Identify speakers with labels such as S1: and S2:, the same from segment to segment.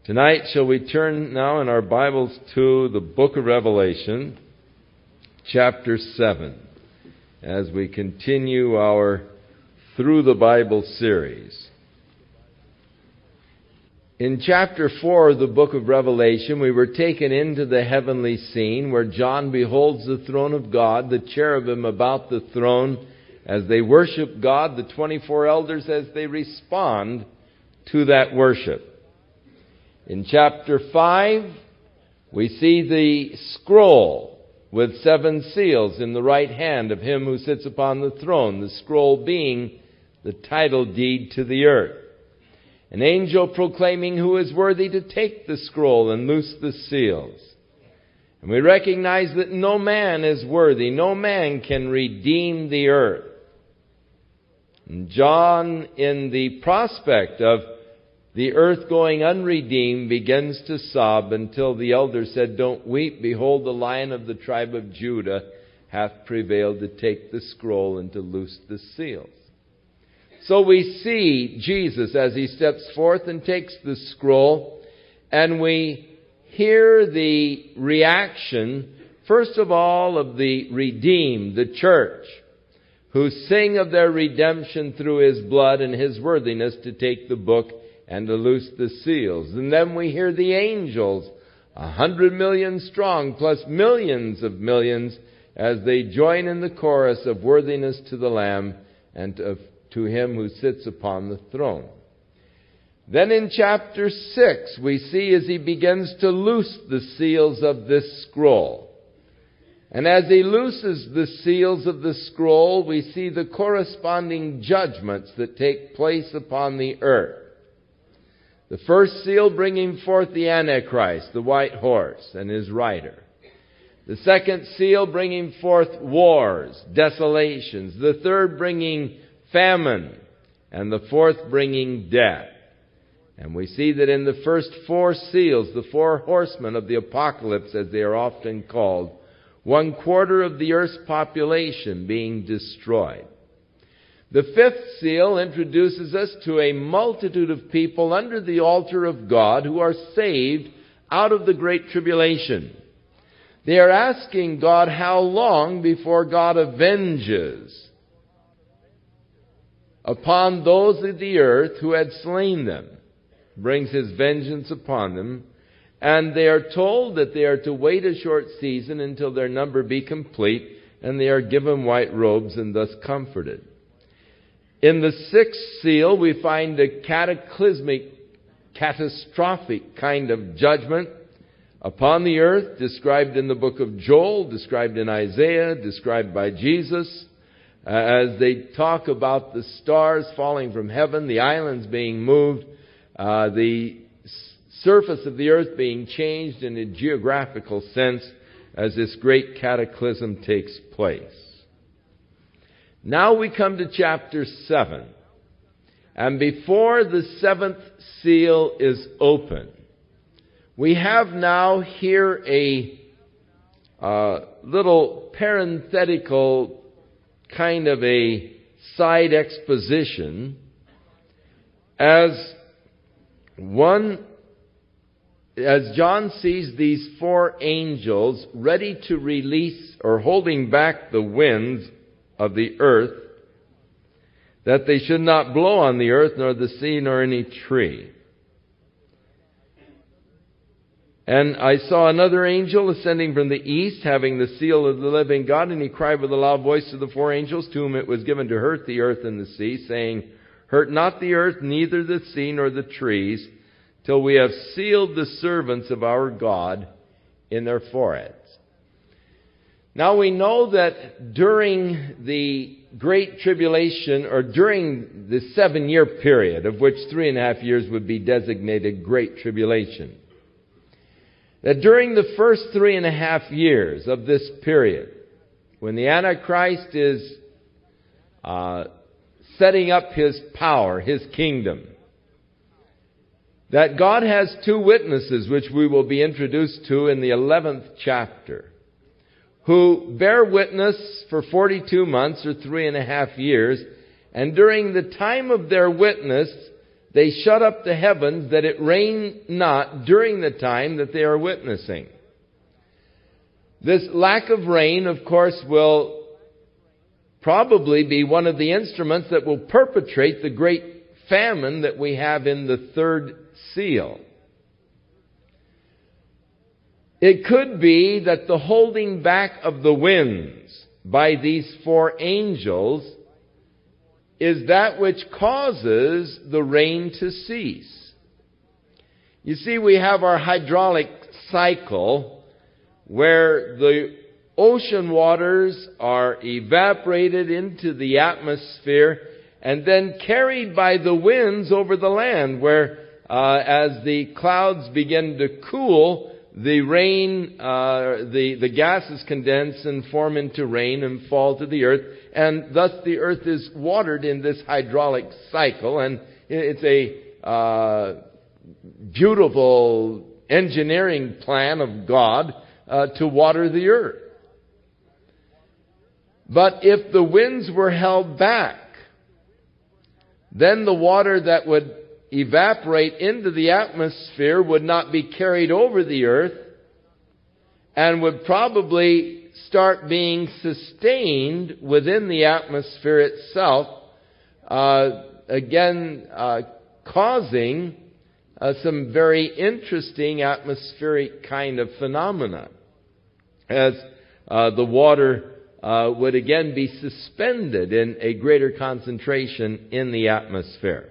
S1: Tonight, shall we turn now in our Bibles to the book of Revelation, chapter 7, as we continue our Through the Bible series. In chapter 4 of the book of Revelation, we were taken into the heavenly scene where John beholds the throne of God, the cherubim about the throne as they worship God, the 24 elders as they respond to that worship. In chapter 5, we see the scroll with 7 seals in the right hand of him who sits upon the throne, the scroll being the title deed to the earth. An angel proclaiming who is worthy to take the scroll and loose the seals. And we recognize that no man is worthy, no man can redeem the earth. And John, in the prospect of the earth going unredeemed, begins to sob until the elder said, "Don't weep, behold, the Lion of the tribe of Judah hath prevailed to take the scroll and to loose the seals." So we see Jesus as he steps forth and takes the scroll, and we hear the reaction, first of all, of the redeemed, the church, who sing of their redemption through his blood and his worthiness to take the book and to loose the seals. And then we hear the angels, 100 million strong, plus millions of millions, as they join in the chorus of worthiness to the Lamb and to him who sits upon the throne. Then in chapter 6, we see as he begins to loose the seals of this scroll. And as he looses the seals of the scroll, we see the corresponding judgments that take place upon the earth. The first seal bringing forth the Antichrist, the white horse, and his rider. The second seal bringing forth wars, desolations. The third bringing famine. And the fourth bringing death. And we see that in the first 4 seals, the 4 horsemen of the apocalypse, as they are often called, 1/4 of the earth's population being destroyed. The 5th seal introduces us to a multitude of people under the altar of God who are saved out of the great tribulation. They are asking God how long before God avenges upon those of the earth who had slain them, brings his vengeance upon them, and they are told that they are to wait a short season until their number be complete, and they are given white robes and thus comforted. In the 6th seal, we find a catastrophic kind of judgment upon the earth, described in the book of Joel, described in Isaiah, described by Jesus, as they talk about the stars falling from heaven, the islands being moved, the surface of the earth being changed in a geographical sense as this great cataclysm takes place. Now we come to chapter 7. And before the 7th seal is open, we have now here a little parenthetical kind of a side exposition as John sees these 4 angels ready to release or holding back the winds of the earth, that they should not blow on the earth, nor the sea, nor any tree. And I saw another angel ascending from the east, having the seal of the living God, and he cried with a loud voice to the 4 angels, to whom it was given to hurt the earth and the sea, saying, "Hurt not the earth, neither the sea, nor the trees, till we have sealed the servants of our God in their foreheads." Now we know that during the Great Tribulation, or during the 7-year period, of which 3.5 years would be designated Great Tribulation, that during the first 3.5 years of this period, when the Antichrist is setting up his power, his kingdom, that God has 2 witnesses, which we will be introduced to in the 11th chapter, who bear witness for 42 months or 3.5 years, and during the time of their witness, they shut up the heavens that it rain not during the time that they are witnessing. This lack of rain, of course, will probably be one of the instruments that will perpetrate the great famine that we have in the third seal. It could be that the holding back of the winds by these four angels is that which causes the rain to cease. You see, we have our hydraulic cycle where the ocean waters are evaporated into the atmosphere and then carried by the winds over the land, where as the clouds begin to cool, the rain, the gases condense and form into rain and fall to the earth, and thus the earth is watered in this hydraulic cycle, and it's a beautiful engineering plan of God to water the earth. But if the winds were held back, then the water that would evaporate into the atmosphere would not be carried over the earth and would probably start being sustained within the atmosphere itself, causing some very interesting atmospheric kind of phenomena, as the water would again be suspended in a greater concentration in the atmosphere.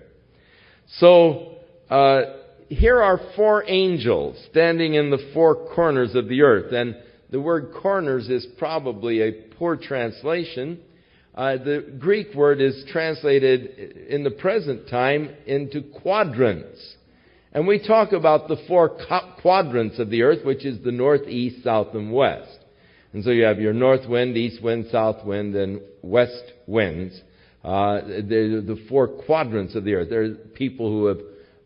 S1: So, here are four angels standing in the four corners of the earth. And the word corners is probably a poor translation. The Greek word is translated in the present time into quadrants. And we talk about the four quadrants of the earth, which is the north, east, south, and west. And so you have your north wind, east wind, south wind, and west winds. The four quadrants of the earth. There are people who have,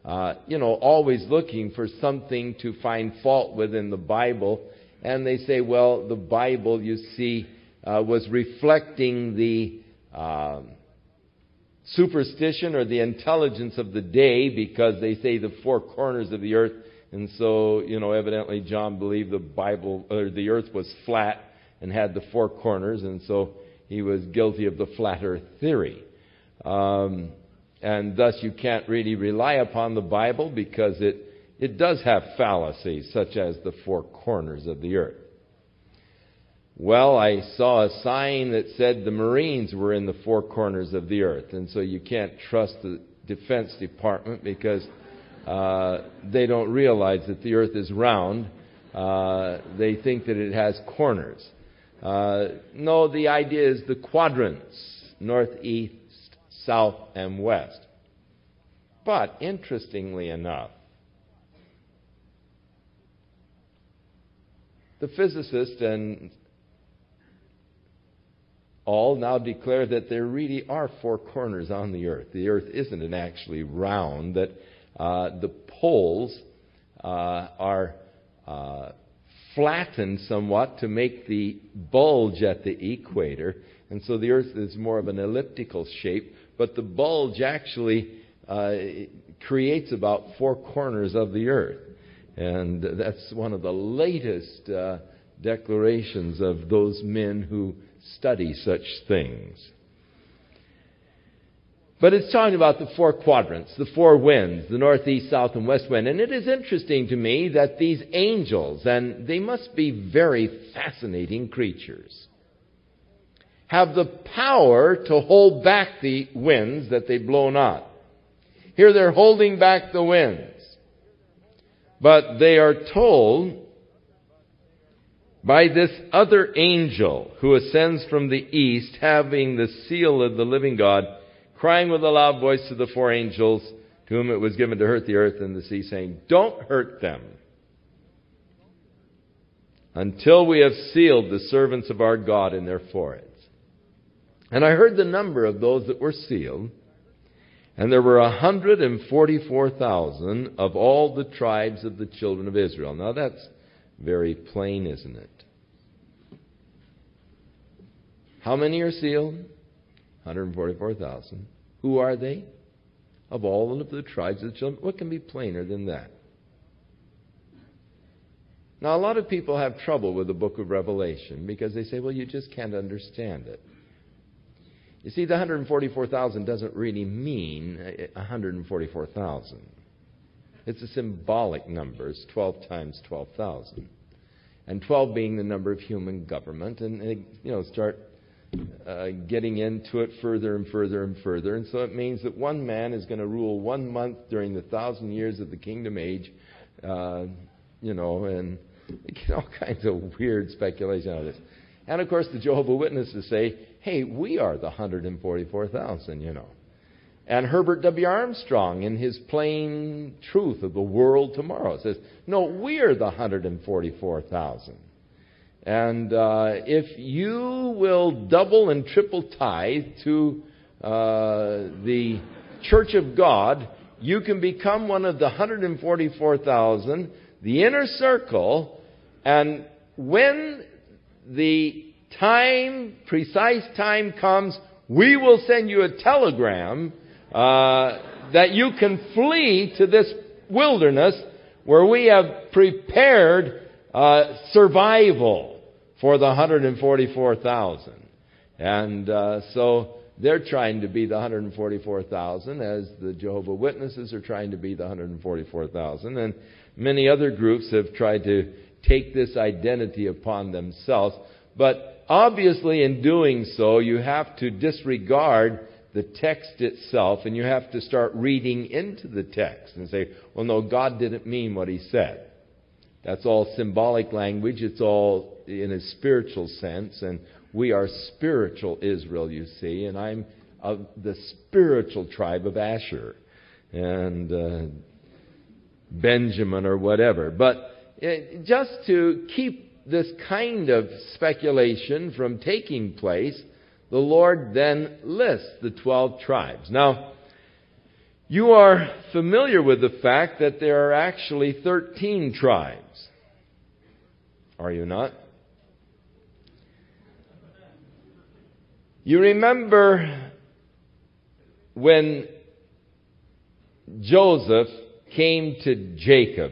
S1: always looking for something to find fault with in the Bible. And they say, well, the Bible, you see, was reflecting the superstition or the intelligence of the day, because they say the four corners of the earth. And so, evidently John believed the Bible, or the earth was flat and had the four corners, and so he was guilty of the flat earth theory. And thus you can't really rely upon the Bible, because it does have fallacies, such as the four corners of the earth. Well, I saw a sign that said the Marines were in the four corners of the earth, and so you can't trust the Defense Department, because they don't realize that the earth is round. They think that it has corners. No, the idea is the quadrants, north, east, south, and west. But interestingly enough, the physicists and all now declare that there really are four corners on the earth. The earth isn't actually round, that the poles are flattened somewhat to make the bulge at the equator, and so the earth is more of an elliptical shape, but the bulge actually creates about four corners of the earth. And that's one of the latest declarations of those men who study such things. But it's talking about the four quadrants, the four winds, the north, east, south, and west wind. And it is interesting to me that these angels, and they must be very fascinating creatures, have the power to hold back the winds that they blow not. Here they're holding back the winds. But they are told by this other angel who ascends from the east, having the seal of the living God, crying with a loud voice to the four angels to whom it was given to hurt the earth and the sea, saying, "Don't hurt them until we have sealed the servants of our God in their foreheads." And I heard the number of those that were sealed, and there were 144,000 of all the tribes of the children of Israel. Now that's very plain, isn't it? How many are sealed? 144,000. Who are they? of all of the tribes of the children. What can be plainer than that? Now, a lot of people have trouble with the book of Revelation because they say, well, you just can't understand it. You see, the 144,000 doesn't really mean 144,000. It's a symbolic number. It's 12 times 12,000. And 12 being the number of human government. And start getting into it further and further and further. And so it means that one man is going to rule 1 month during the 1,000 years of the kingdom age, and all kinds of weird speculation out of this. And of course, the Jehovah's Witnesses say, hey, we are the 144,000, And Herbert W. Armstrong, in his Plain Truth of the World Tomorrow, says, no, we're the 144,000. And if you will double and triple tithe to the Church of God, you can become one of the 144,000, the inner circle, and when the precise time comes, we will send you a telegram that you can flee to this wilderness where we have prepared survival for the 144,000. And so they're trying to be the 144,000 as the Jehovah's Witnesses are trying to be the 144,000. And many other groups have tried to take this identity upon themselves. But obviously in doing so, you have to disregard the text itself, and you have to start reading into the text and say, well, no, God didn't mean what He said. That's all symbolic language. It's all in a spiritual sense, and we are spiritual Israel, you see, and I'm of the spiritual tribe of Asher and Benjamin or whatever. But just to keep this kind of speculation from taking place, the Lord then lists the 12 tribes. Now, you are familiar with the fact that there are actually 13 tribes. Are you not? You remember when Joseph came to Jacob,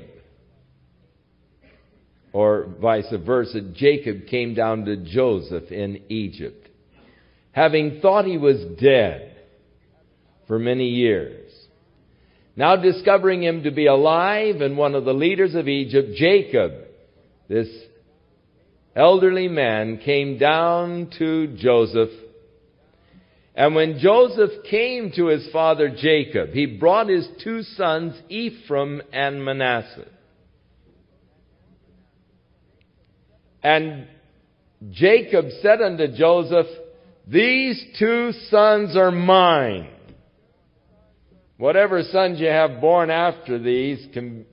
S1: or vice versa, Jacob came down to Joseph in Egypt, having thought he was dead for many years. Now discovering him to be alive and one of the leaders of Egypt, Jacob, this elderly man, came down to Joseph. And when Joseph came to his father Jacob, he brought his 2 sons, Ephraim and Manasseh. And Jacob said unto Joseph, these 2 sons are mine. Whatever sons you have born after these can,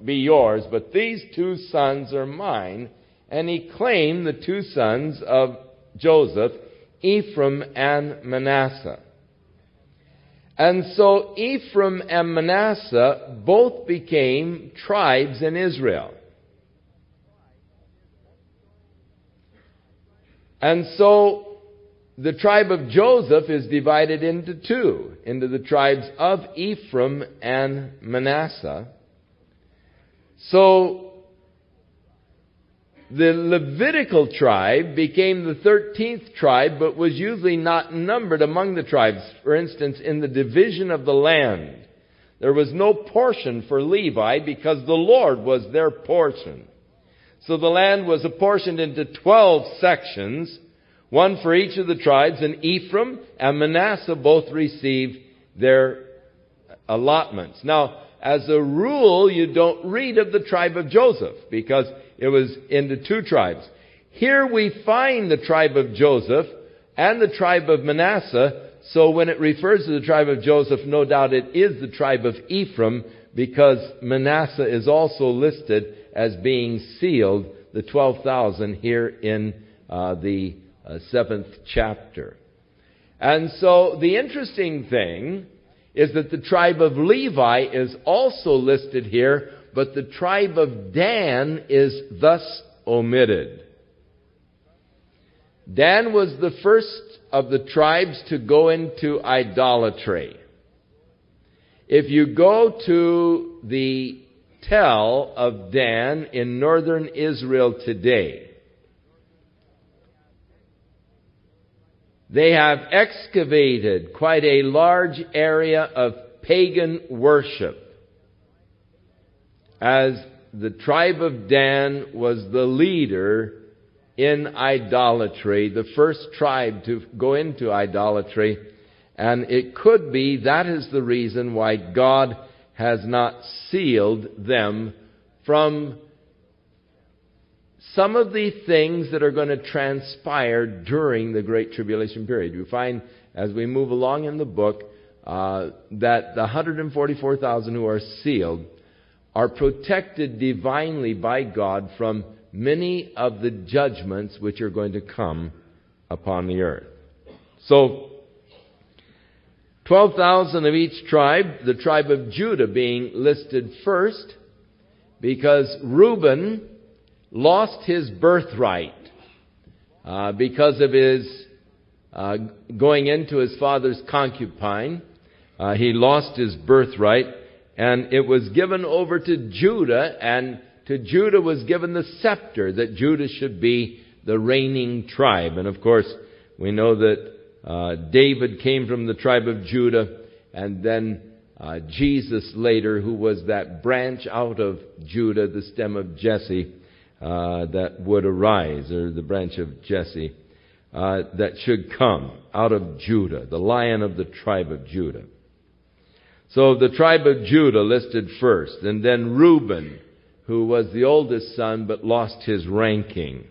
S1: be yours, but these 2 sons are mine. And he claimed the 2 sons of Joseph, Ephraim and Manasseh. And so Ephraim and Manasseh both became tribes in Israel. And so the tribe of Joseph is divided into 2, into the tribes of Ephraim and Manasseh. So the Levitical tribe became the 13th tribe, but was usually not numbered among the tribes. For instance, in the division of the land, there was no portion for Levi because the Lord was their portion. So the land was apportioned into 12 sections, one for each of the tribes, and Ephraim and Manasseh both received their allotments. Now, as a rule, you don't read of the tribe of Joseph because it was into 2 tribes. Here we find the tribe of Joseph and the tribe of Manasseh. So when it refers to the tribe of Joseph, no doubt it is the tribe of Ephraim, because Manasseh is also listed as being sealed, the 12,000 here in the 7th chapter. And so the interesting thing is that the tribe of Levi is also listed here, but the tribe of Dan is thus omitted. Dan was the first of the tribes to go into idolatry. If you go to the Tell of Dan in northern Israel today, they have excavated quite a large area of pagan worship, as the tribe of Dan was the leader in idolatry, the first tribe to go into idolatry. And it could be that is the reason why God has not sealed them from some of the things that are going to transpire during the Great Tribulation period. You find, as we move along in the book, that the 144,000 who are sealed are protected divinely by God from many of the judgments which are going to come upon the earth. So, 12,000 of each tribe, the tribe of Judah being listed first, because Reuben lost his birthright because of his going into his father's concubine. He lost his birthright, and it was given over to Judah, and to Judah was given the scepter, that Judah should be the reigning tribe. And of course, we know that David came from the tribe of Judah, and then Jesus later, who was that branch out of Judah, the stem of Jesse, that would arise, or the branch of Jesse, that should come out of Judah, the lion of the tribe of Judah. So the tribe of Judah listed first, and then Reuben, who was the oldest son but lost his ranking,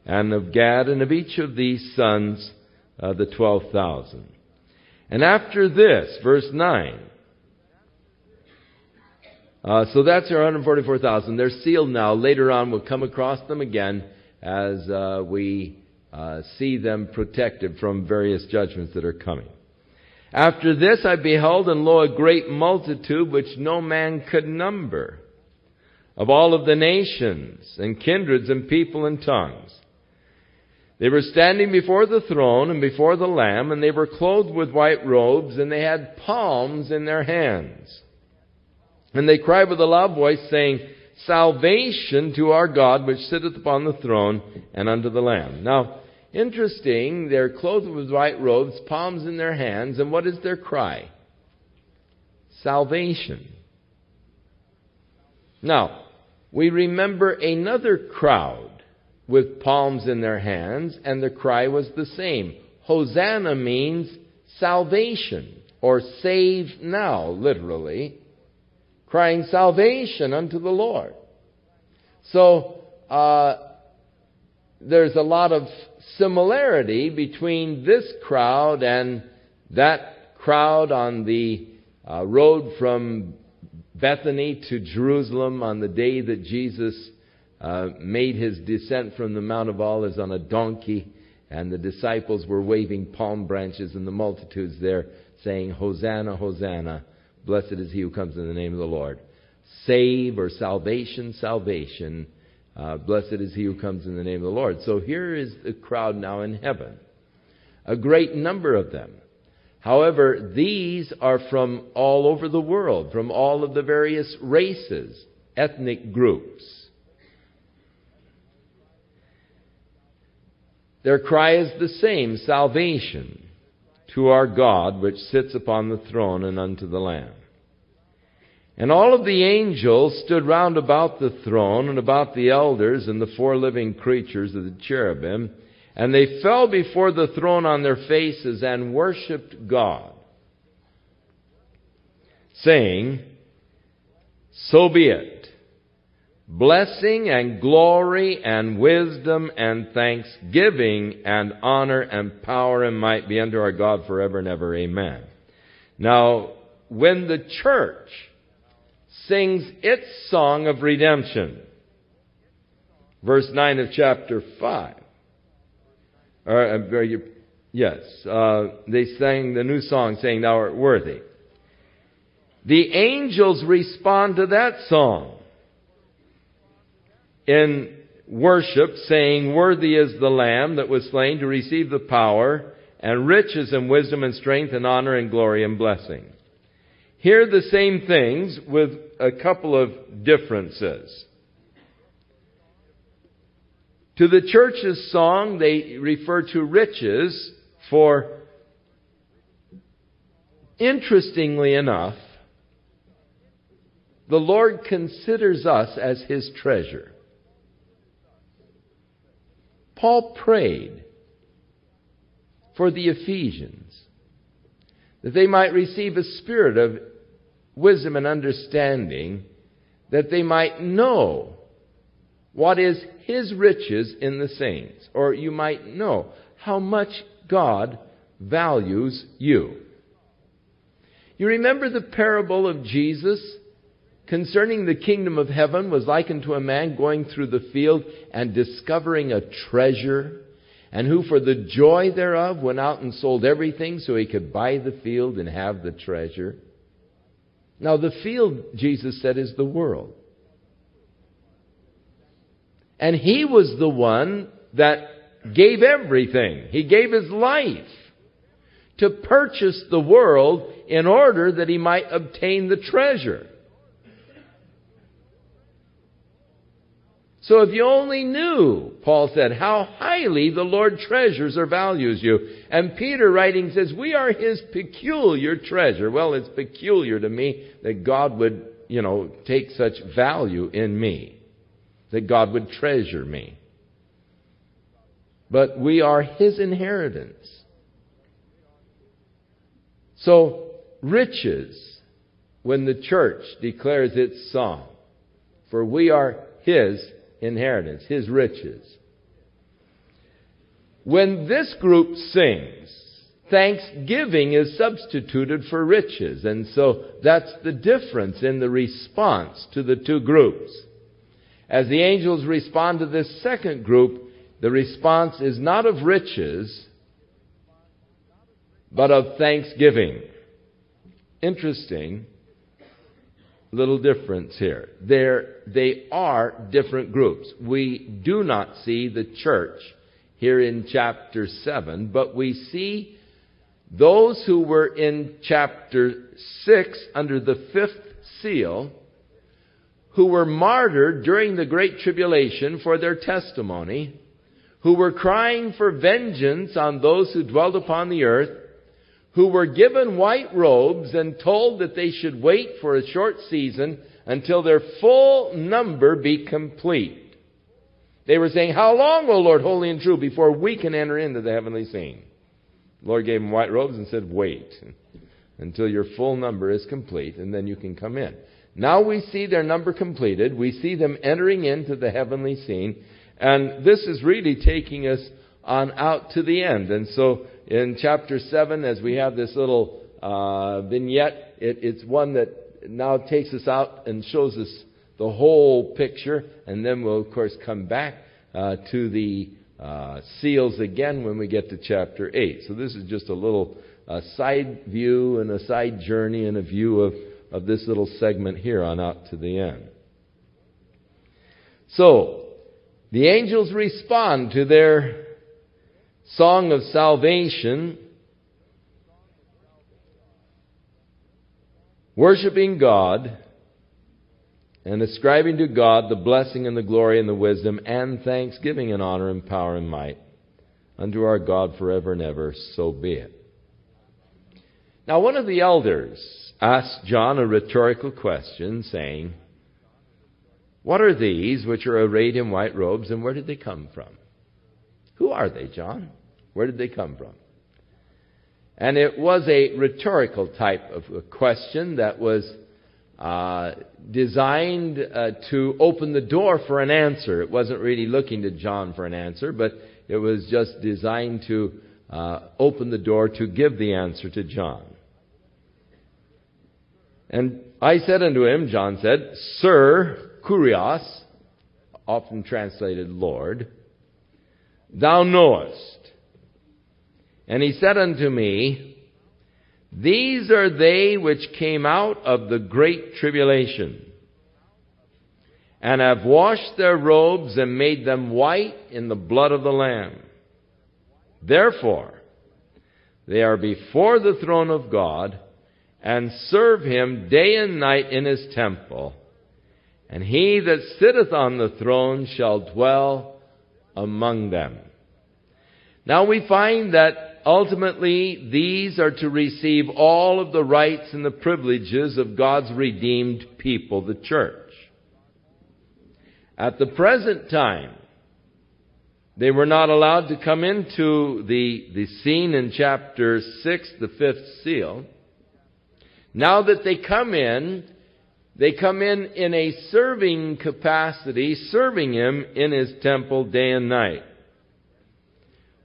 S1: and of Gad, and of each of these sons, the 12,000. And after this, verse 9, so that's our 144,000. They're sealed now. Later on, we'll come across them again as we see them protected from various judgments that are coming. After this I beheld, and lo, a great multitude which no man could number, of all of the nations and kindreds and people and tongues. They were standing before the throne and before the Lamb, and they were clothed with white robes, and they had palms in their hands. And they cried with a loud voice, saying, Salvation to our God, which sitteth upon the throne, and unto the Lamb. Now, interesting, they're clothed with white robes, palms in their hands, and what is their cry? Salvation. Now, we remember another crowd with palms in their hands, and the cry was the same. Hosanna means salvation, or save now, literally, crying salvation unto the Lord. So, there's a lot of similarity between this crowd and that crowd on the road from Bethany to Jerusalem on the day that Jesus made his descent from the Mount of Olives on a donkey, and the disciples were waving palm branches, and the multitudes there saying, Hosanna, Hosanna, blessed is he who comes in the name of the Lord. Save, or salvation, salvation, blessed is he who comes in the name of the Lord. So here is the crowd now in heaven, a great number of them. However, these are from all over the world, from all of the various races, ethnic groups. Their cry is the same, salvation to our God, which sits upon the throne, and unto the Lamb. And all of the angels stood round about the throne, and about the elders, and the four living creatures of the cherubim, and they fell before the throne on their faces, and worshipped God, saying, So be it. Blessing and glory and wisdom and thanksgiving and honor and power and might be unto our God forever and ever. Amen. Now, when the church sings its song of redemption, verse 9 of chapter 5, they sang the new song saying, Thou art worthy. The angels respond to that song in worship, saying, Worthy is the Lamb that was slain to receive the power and riches and wisdom and strength and honor and glory and blessing. hear the same things with a couple of differences. To the church's song, they refer to riches, for interestingly enough, the Lord considers us as His treasure. Paul prayed for the Ephesians that they might receive a spirit of wisdom and understanding, that they might know what is His riches in the saints, or you might know how much God values you. You remember the parable of Jesus concerning the kingdom of heaven was likened to a man going through the field and discovering a treasure, and who for the joy thereof went out and sold everything so he could buy the field and have the treasure. Now the field, Jesus said, is the world. And he was the one that gave everything. He gave his life to purchase the world in order that he might obtain the treasure. So if you only knew, Paul said, how highly the Lord treasures or values you. And Peter writing says, we are His peculiar treasure. Well, it's peculiar to me that God would, take such value in me. That God would treasure me. But we are His inheritance. So, riches, when the church declares its song, for we are His inheritance, His riches. When this group sings, thanksgiving is substituted for riches. And so that's the difference in the response to the two groups. As the angels respond to this second group, the response is not of riches, but of thanksgiving. Interesting little difference here. They are different groups. We do not see the church here in chapter 7, but we see those who were in chapter 6 under the 5th seal, who were martyred during the Great Tribulation for their testimony, who were crying for vengeance on those who dwelt upon the earth, who were given white robes and told that they should wait for a short season until their full number be complete. They were saying, how long, O Lord, holy and true, before we can enter into the heavenly scene? The Lord gave them white robes and said, wait until your full number is complete, and then you can come in. Now we see their number completed. We see them entering into the heavenly scene. And this is really taking us on out to the end. And so in chapter 7, as we have this little vignette, it's one that now takes us out and shows us the whole picture. And then we'll, of course, come back to the seals again when we get to chapter 8. So this is just a little side view and a side journey and a view of this little segment here on out to the end. So, the angels respond to their song of salvation, worshiping God and ascribing to God the blessing and the glory and the wisdom and thanksgiving and honor and power and might unto our God forever and ever, so be it. Now one of the elders asked John a rhetorical question, saying, what are these which are arrayed in white robes, and where did they come from? Who are they, John? Where did they come from? And it was a rhetorical type of a question that was designed to open the door for an answer. It wasn't really looking to John for an answer, but it was just designed to open the door to give the answer to John. And I said unto him, John said, Sir, Kurios, often translated Lord, thou knowest. And he said unto me, these are they which came out of the great tribulation, and have washed their robes and made them white in the blood of the Lamb. Therefore, they are before the throne of God, and serve him day and night in his temple. And he that sitteth on the throne shall dwell among them. Now we find that ultimately these are to receive all of the rights and the privileges of God's redeemed people, the church. At the present time, they were not allowed to come into the scene in chapter 6, the fifth seal. Now that they come in a serving capacity, serving him in his temple day and night.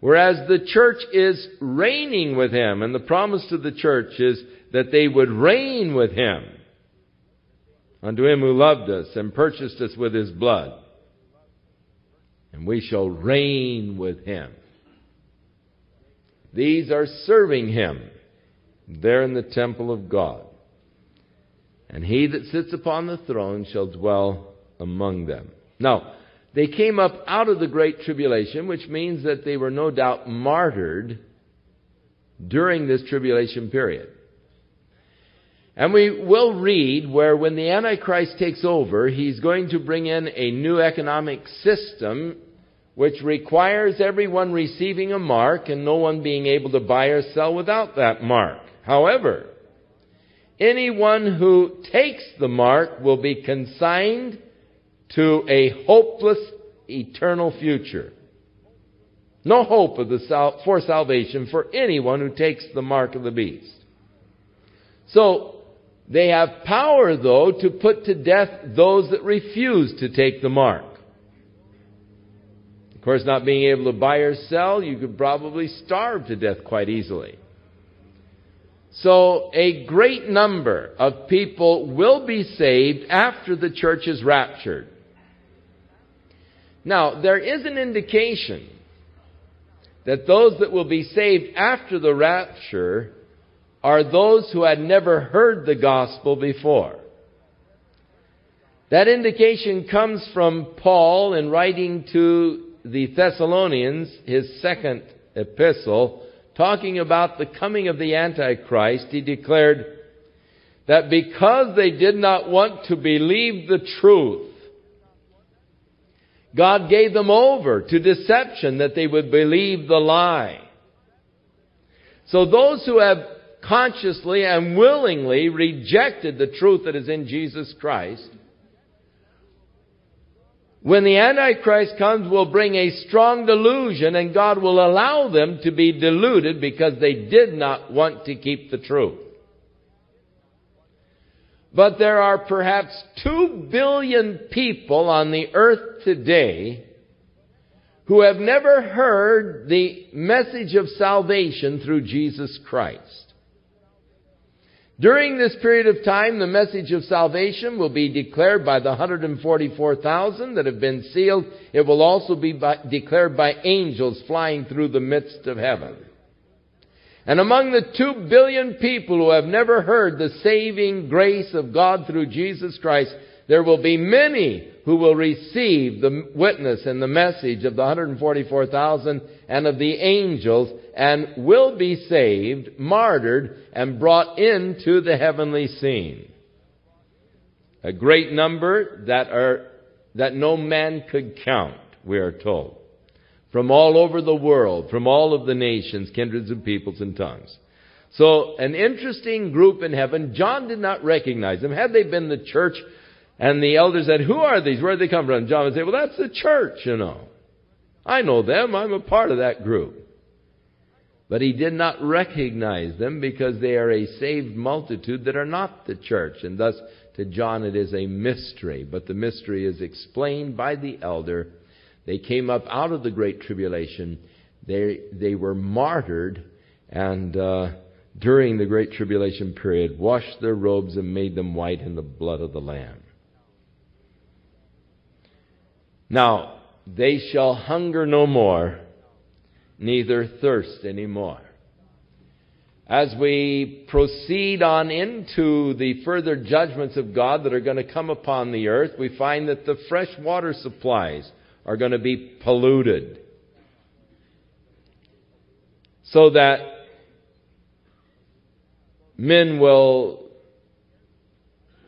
S1: Whereas the church is reigning with him, and the promise to the church is that they would reign with him. Unto him who loved us and purchased us with his blood. And we shall reign with him. These are serving him there in the temple of God. And he that sits upon the throne shall dwell among them. Now, they came up out of the great tribulation, which means that they were no doubt martyred during this tribulation period. And we will read where when the Antichrist takes over, he's going to bring in a new economic system which requires everyone receiving a mark and no one being able to buy or sell without that mark. However, anyone who takes the mark will be consigned to a hopeless eternal future. No hope for salvation for anyone who takes the mark of the beast. So, they have power, though, to put to death those that refuse to take the mark. Of course, not being able to buy or sell, you could probably starve to death quite easily. So, a great number of people will be saved after the church is raptured. Now, there is an indication that those that will be saved after the rapture are those who had never heard the gospel before. That indication comes from Paul in writing to the Thessalonians, his second epistle, talking about the coming of the Antichrist. He declared that because they did not want to believe the truth, God gave them over to deception that they would believe the lie. So those who have consciously and willingly rejected the truth that is in Jesus Christ, when the Antichrist comes, will bring a strong delusion, and God will allow them to be deluded because they did not want to keep the truth. But there are perhaps 2 billion people on the earth today who have never heard the message of salvation through Jesus Christ. During this period of time, the message of salvation will be declared by the 144,000 that have been sealed. It will also be declared by angels flying through the midst of heaven. And among the 2 billion people who have never heard the saving grace of God through Jesus Christ, there will be many who will receive the witness and the message of the 144,000 and of the angels and will be saved, martyred, and brought into the heavenly scene. A great number that no man could count, we are told. From all over the world, from all of the nations, kindreds of peoples and tongues. So, an interesting group in heaven. John did not recognize them. Had they been the church and the elders said, "Who are these? Where did they come from?" John would say, "Well, that's the church, you know. I know them. I'm a part of that group." But he did not recognize them because they are a saved multitude that are not the church. And thus, to John, it is a mystery. But the mystery is explained by the elder. They came up out of the Great Tribulation. They were martyred, and during the Great Tribulation period, washed their robes and made them white in the blood of the Lamb. Now, they shall hunger no more, neither thirst any more. As we proceed on into the further judgments of God that are going to come upon the earth, we find that the fresh water supplies are going to be polluted. So that men will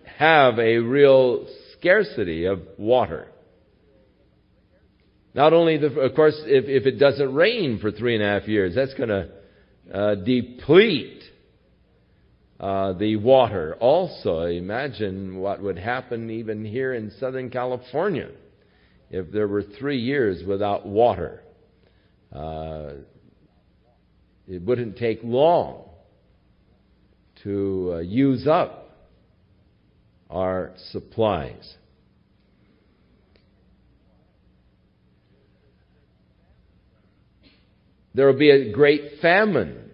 S1: have a real scarcity of water. Not only, of course, if it doesn't rain for 3.5 years, that's going to deplete the water. Also, imagine what would happen even here in Southern California if there were 3 years without water. It wouldn't take long to use up our supplies. There will be a great famine.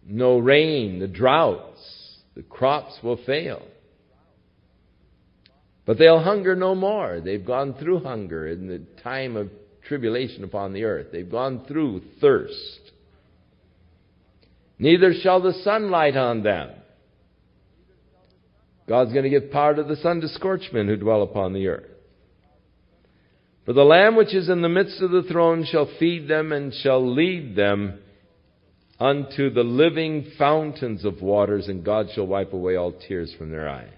S1: No rain, the droughts, the crops will fail. But they'll hunger no more. They've gone through hunger in the time of tribulation upon the earth. They've gone through thirst. Neither shall the sun light on them. God's going to give power to the sun to scorch men who dwell upon the earth. For the Lamb which is in the midst of the throne shall feed them and shall lead them unto the living fountains of waters, and God shall wipe away all tears from their eyes.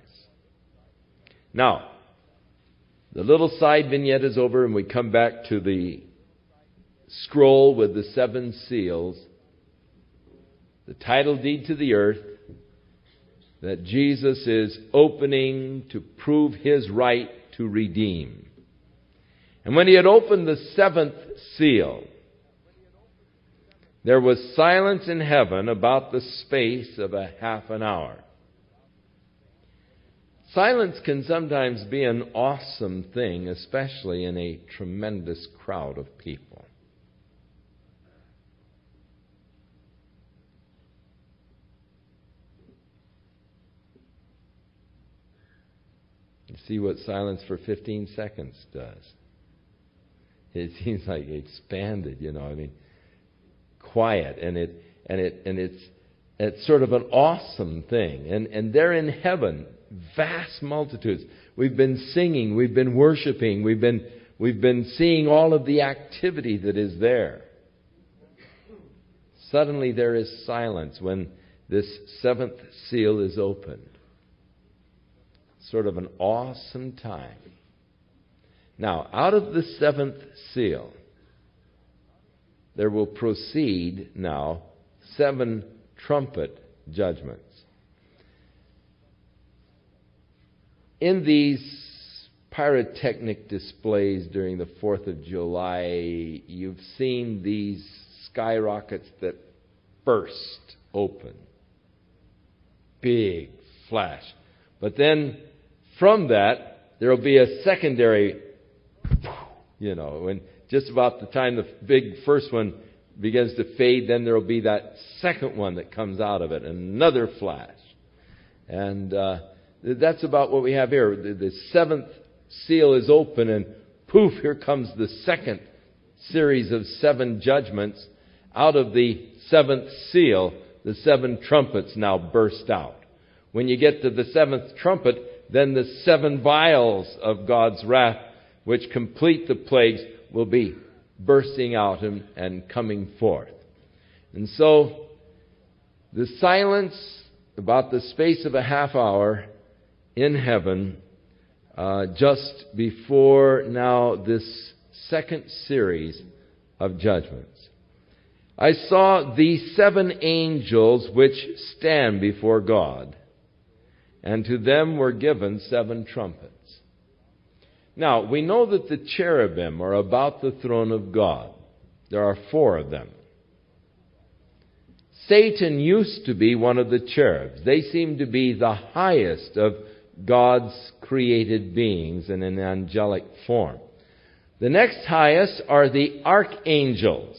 S1: Now, the little side vignette is over, and we come back to the scroll with the 7 seals, the title deed to the earth, that Jesus is opening to prove His right to redeem. And when He had opened the 7th seal, there was silence in heaven about the space of a half an hour. Silence can sometimes be an awesome thing, especially in a tremendous crowd of people. You see what silence for 15 seconds does. It seems like it expanded, quiet, and it's sort of an awesome thing. And there in heaven, vast multitudes. We've been singing, we've been worshiping, we've been seeing all of the activity that is there. Suddenly there is silence when this 7th seal is opened. Sort of an awesome time. Now, out of the 7th seal, there will proceed now 7 trumpet judgments. In these pyrotechnic displays during the 4th of July, you've seen these skyrockets that burst open. Big flash. But then from that, there will be a secondary, when just about the time the big first one begins to fade, then there will be that second one that comes out of it, another flash. And that's about what we have here. The 7th seal is open, and poof, here comes the second series of 7 judgments. Out of the 7th seal, the 7 trumpets now burst out. When you get to the 7th trumpet, then the 7 vials of God's wrath, which complete the plagues, will be bursting out and coming forth. And so, the silence, about the space of a half hour in heaven, just before now this second series of judgments. I saw these 7 angels which stand before God, and to them were given 7 trumpets. Now, we know that the cherubim are about the throne of God. There are 4 of them. Satan used to be one of the cherubs. They seem to be the highest of God's created beings in an angelic form. The next highest are the archangels,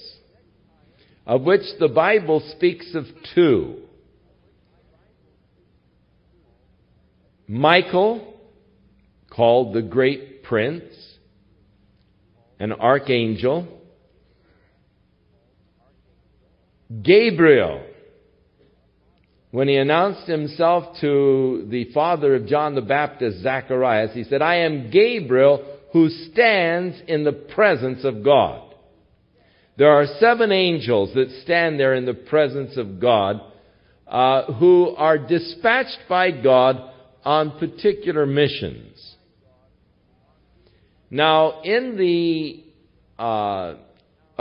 S1: of which the Bible speaks of 2. Michael, called the great prince, an archangel. Gabriel, when he announced himself to the father of John the Baptist, Zacharias, he said, "I am Gabriel who stands in the presence of God." There are 7 angels that stand there in the presence of God, who are dispatched by God on particular missions. Now, in the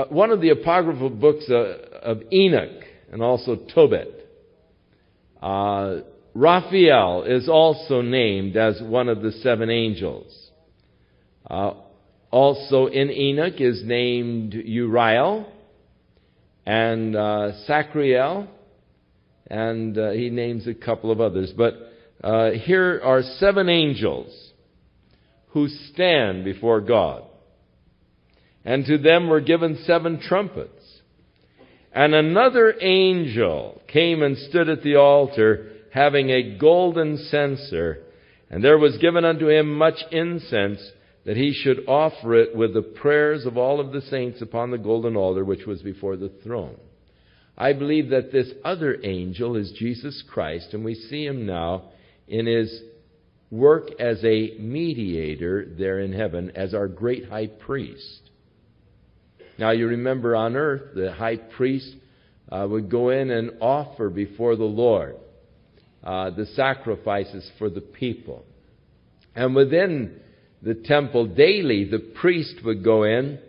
S1: one of the apocryphal books of Enoch and also Tobit, Raphael is also named as one of the 7 angels. Also in Enoch is named Uriel and Sacriel, and he names a couple of others. But here are 7 angels who stand before God. And to them were given 7 trumpets. And another angel came and stood at the altar, having a golden censer. And there was given unto him much incense, that he should offer it with the prayers of all of the saints upon the golden altar which was before the throne. I believe that this other angel is Jesus Christ, and we see him now in his work as a mediator there in heaven, as our great high priest. Now you remember on earth, the high priest would go in and offer before the Lord the sacrifices for the people. And within the temple daily, the priest would go in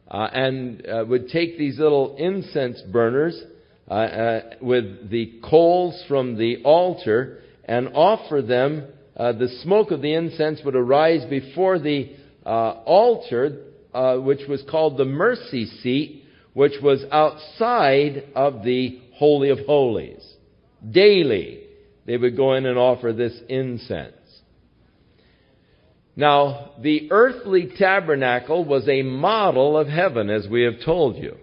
S1: and would take these little incense burners with the coals from the altar and offer them. The smoke of the incense would arise before the altar, which was called the mercy seat, which was outside of the Holy of Holies. Daily, they would go in and offer this incense. Now, the earthly tabernacle was a model of heaven, as we have told you.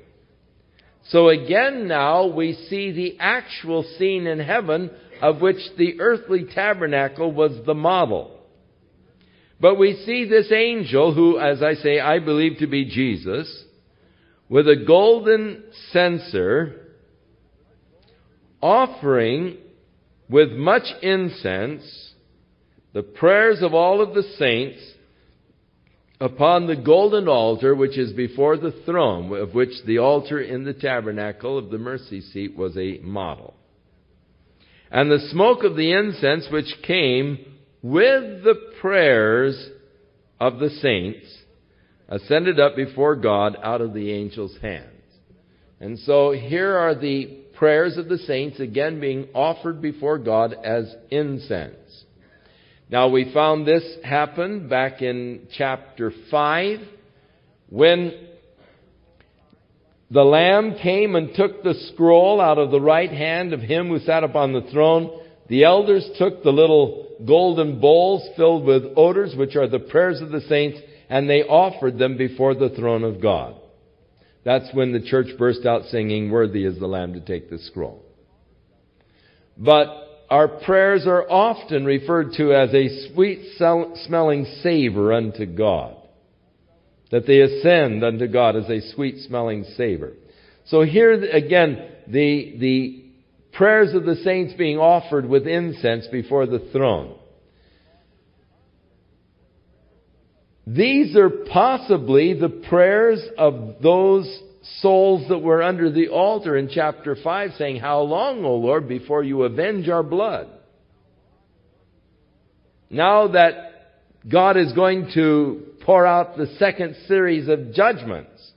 S1: So again now we see the actual scene in heaven of which the earthly tabernacle was the model. But we see this angel who, as I say, I believe to be Jesus, with a golden censer, offering with much incense the prayers of all of the saints upon the golden altar which is before the throne, of which the altar in the tabernacle of the mercy seat was a model. And the smoke of the incense which came with the prayers of the saints ascended up before God out of the angel's hands. And so here are the prayers of the saints again being offered before God as incense. Now we found this happen back in chapter 5 when the Lamb came and took the scroll out of the right hand of him who sat upon the throne. The elders took the little golden bowls filled with odors, which are the prayers of the saints, and they offered them before the throne of God. That's when the church burst out singing, "Worthy is the Lamb to take the scroll." But our prayers are often referred to as a sweet-smelling savor unto God. That they ascend unto God as a sweet-smelling savor. So here again, the prayers of the saints being offered with incense before the throne. These are possibly the prayers of those souls that were under the altar in chapter 5 saying, "How long, O Lord, before you avenge our blood?" Now that God is going to pour out the second series of judgments,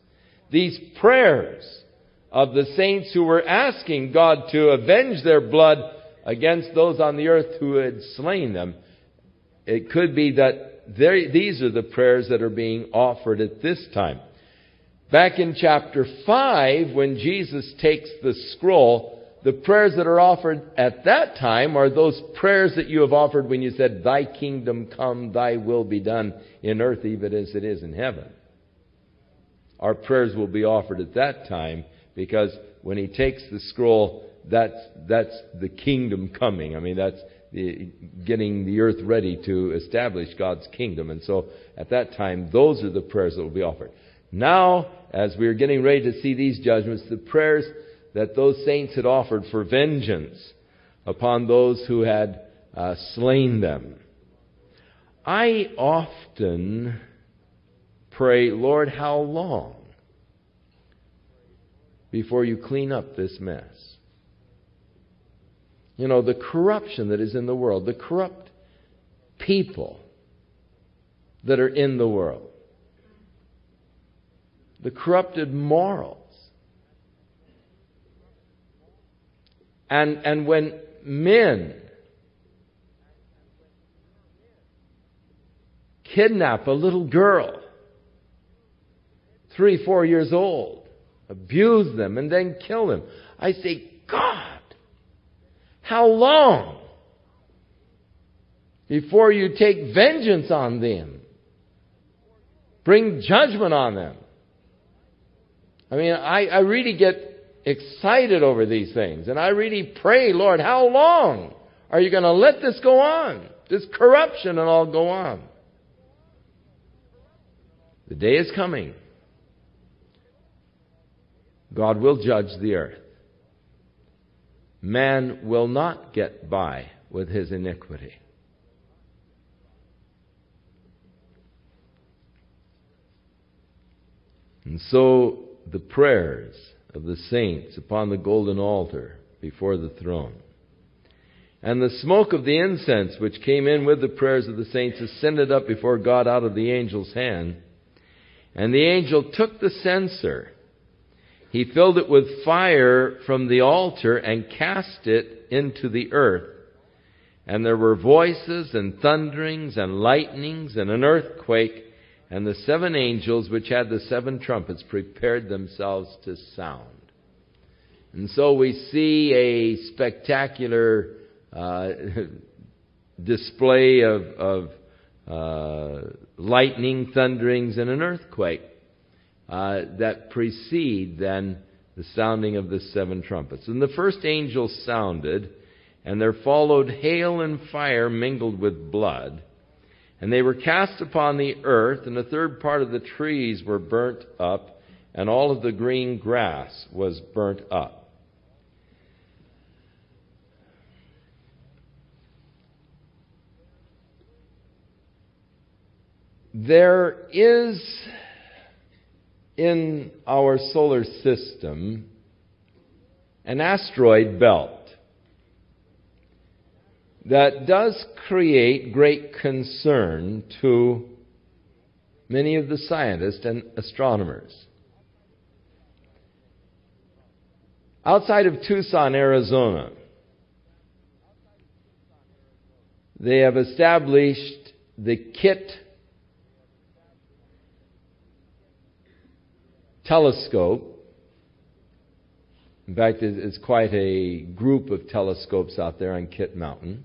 S1: these prayers of the saints who were asking God to avenge their blood against those on the earth who had slain them, it could be that these are the prayers that are being offered at this time. Back in chapter 5, when Jesus takes the scroll, the prayers that are offered at that time are those prayers that you have offered when you said, "Thy kingdom come, thy will be done in earth even as it is in heaven." Our prayers will be offered at that time because when he takes the scroll, that's the kingdom coming. I mean, that's getting the earth ready to establish God's kingdom. And so at that time, those are the prayers that will be offered. Now, as we're getting ready to see these judgments, the prayers that those saints had offered for vengeance upon those who had slain them. I often pray, "Lord, how long before you clean up this mess?" the corruption that is in the world, the corrupt people that are in the world, the corrupted morals. And when men kidnap a little girl, 3, 4 years old, abuse them, and then kill them, I say, God, how long before you take vengeance on them? Bring judgment on them. I mean, I really get excited over these things. And I really pray, Lord, how long are you going to let this go on? This corruption and all go on. The day is coming. God will judge the earth. Man will not get by with his iniquity. And so the prayers of the saints upon the golden altar before the throne, and the smoke of the incense which came in with the prayers of the saints ascended up before God out of the angel's hand. And the angel took the censer. He filled it with fire from the altar and cast it into the earth. And there were voices and thunderings and lightnings and an earthquake. And the 7 angels which had the 7 trumpets prepared themselves to sound. And so we see a spectacular display of lightning, thunderings, and an earthquake that precede then the sounding of the 7 trumpets. And the first angel sounded, and there followed hail and fire mingled with blood. And they were cast upon the earth, and a third part of the trees were burnt up, and all of the green grass was burnt up. There is in our solar system an asteroid belt that does create great concern to many of the scientists and astronomers. Outside of Tucson, Arizona, they have established the KIT telescope. In fact, it's quite a group of telescopes out there on Kit Mountain.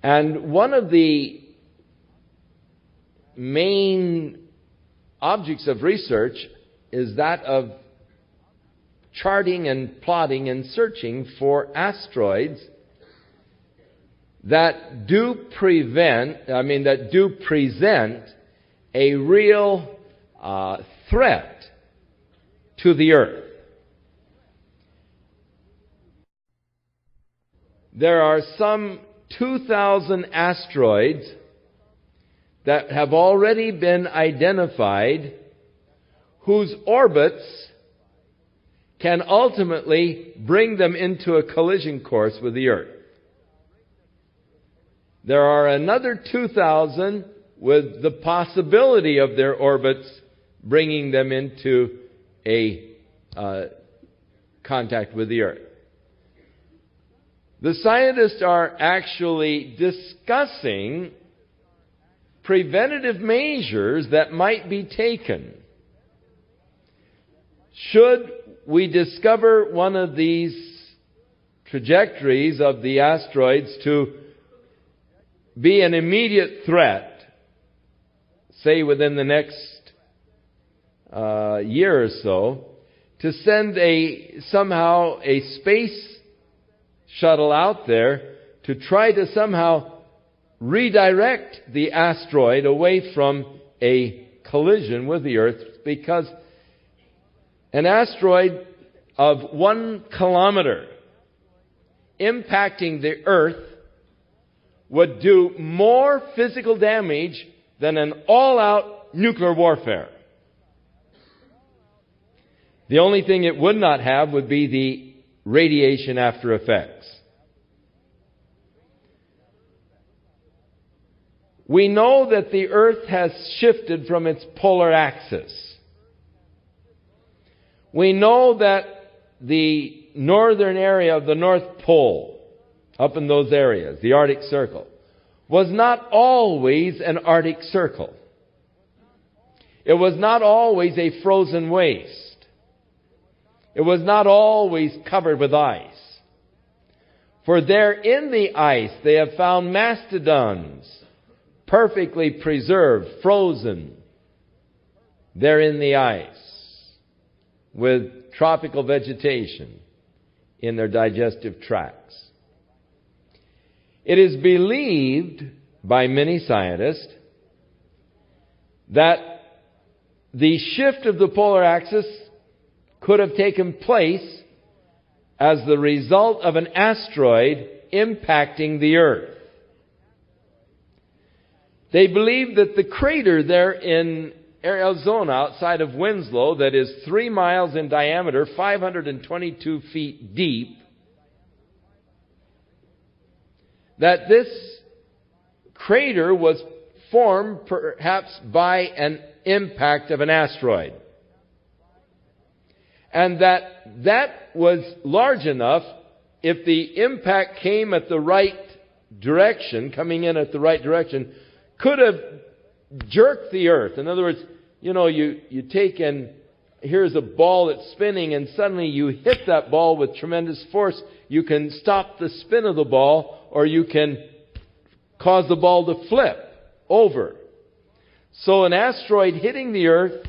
S1: And one of the main objects of research is that of charting and plotting and searching for asteroids that do present a real threat to the earth. There are some 2,000 asteroids that have already been identified whose orbits can ultimately bring them into a collision course with the earth. There are another 2,000 with the possibility of their orbits bringing them into a contact with the earth. The scientists are actually discussing preventative measures that might be taken should we discover one of these trajectories of the asteroids to be an immediate threat, say within the next year or so, to send somehow a space shuttle out there to try to somehow redirect the asteroid away from a collision with the Earth, because an asteroid of 1 kilometer impacting the Earth would do more physical damage than an all-out nuclear warfare. The only thing it would not have would be the radiation after effects. We know that the Earth has shifted from its polar axis. We know that the northern area of the North Pole, up in those areas, the Arctic Circle, was not always an Arctic Circle. It was not always a frozen waste. It was not always covered with ice. For there in the ice they have found mastodons, perfectly preserved, frozen, there in the ice, with tropical vegetation in their digestive tracts. It is believed by many scientists that the shift of the polar axis could have taken place as the result of an asteroid impacting the Earth. They believe that the crater there in Arizona, outside of Winslow, that is 3 miles in diameter, 522 feet deep, that this crater was formed perhaps by an impact of an asteroid. And that was large enough, if the impact came at the right direction, coming in at the right direction, could have jerked the Earth. In other words, you take and here's a ball that's spinning, and suddenly you hit that ball with tremendous force. You can stop the spin of the ball, or you can cause the ball to flip over. So an asteroid hitting the Earth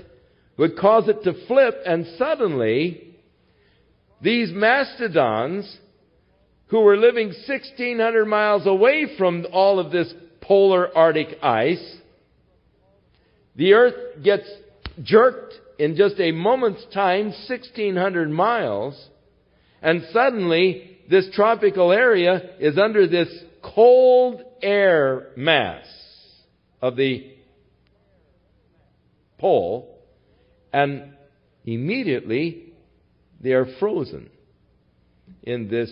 S1: would cause it to flip, and suddenly these mastodons, who were living 1,600 miles away from all of this polar Arctic ice, the Earth gets jerked in just a moment's time, 1,600 miles, and suddenly this tropical area is under this cold air mass of the pole, and immediately they are frozen in this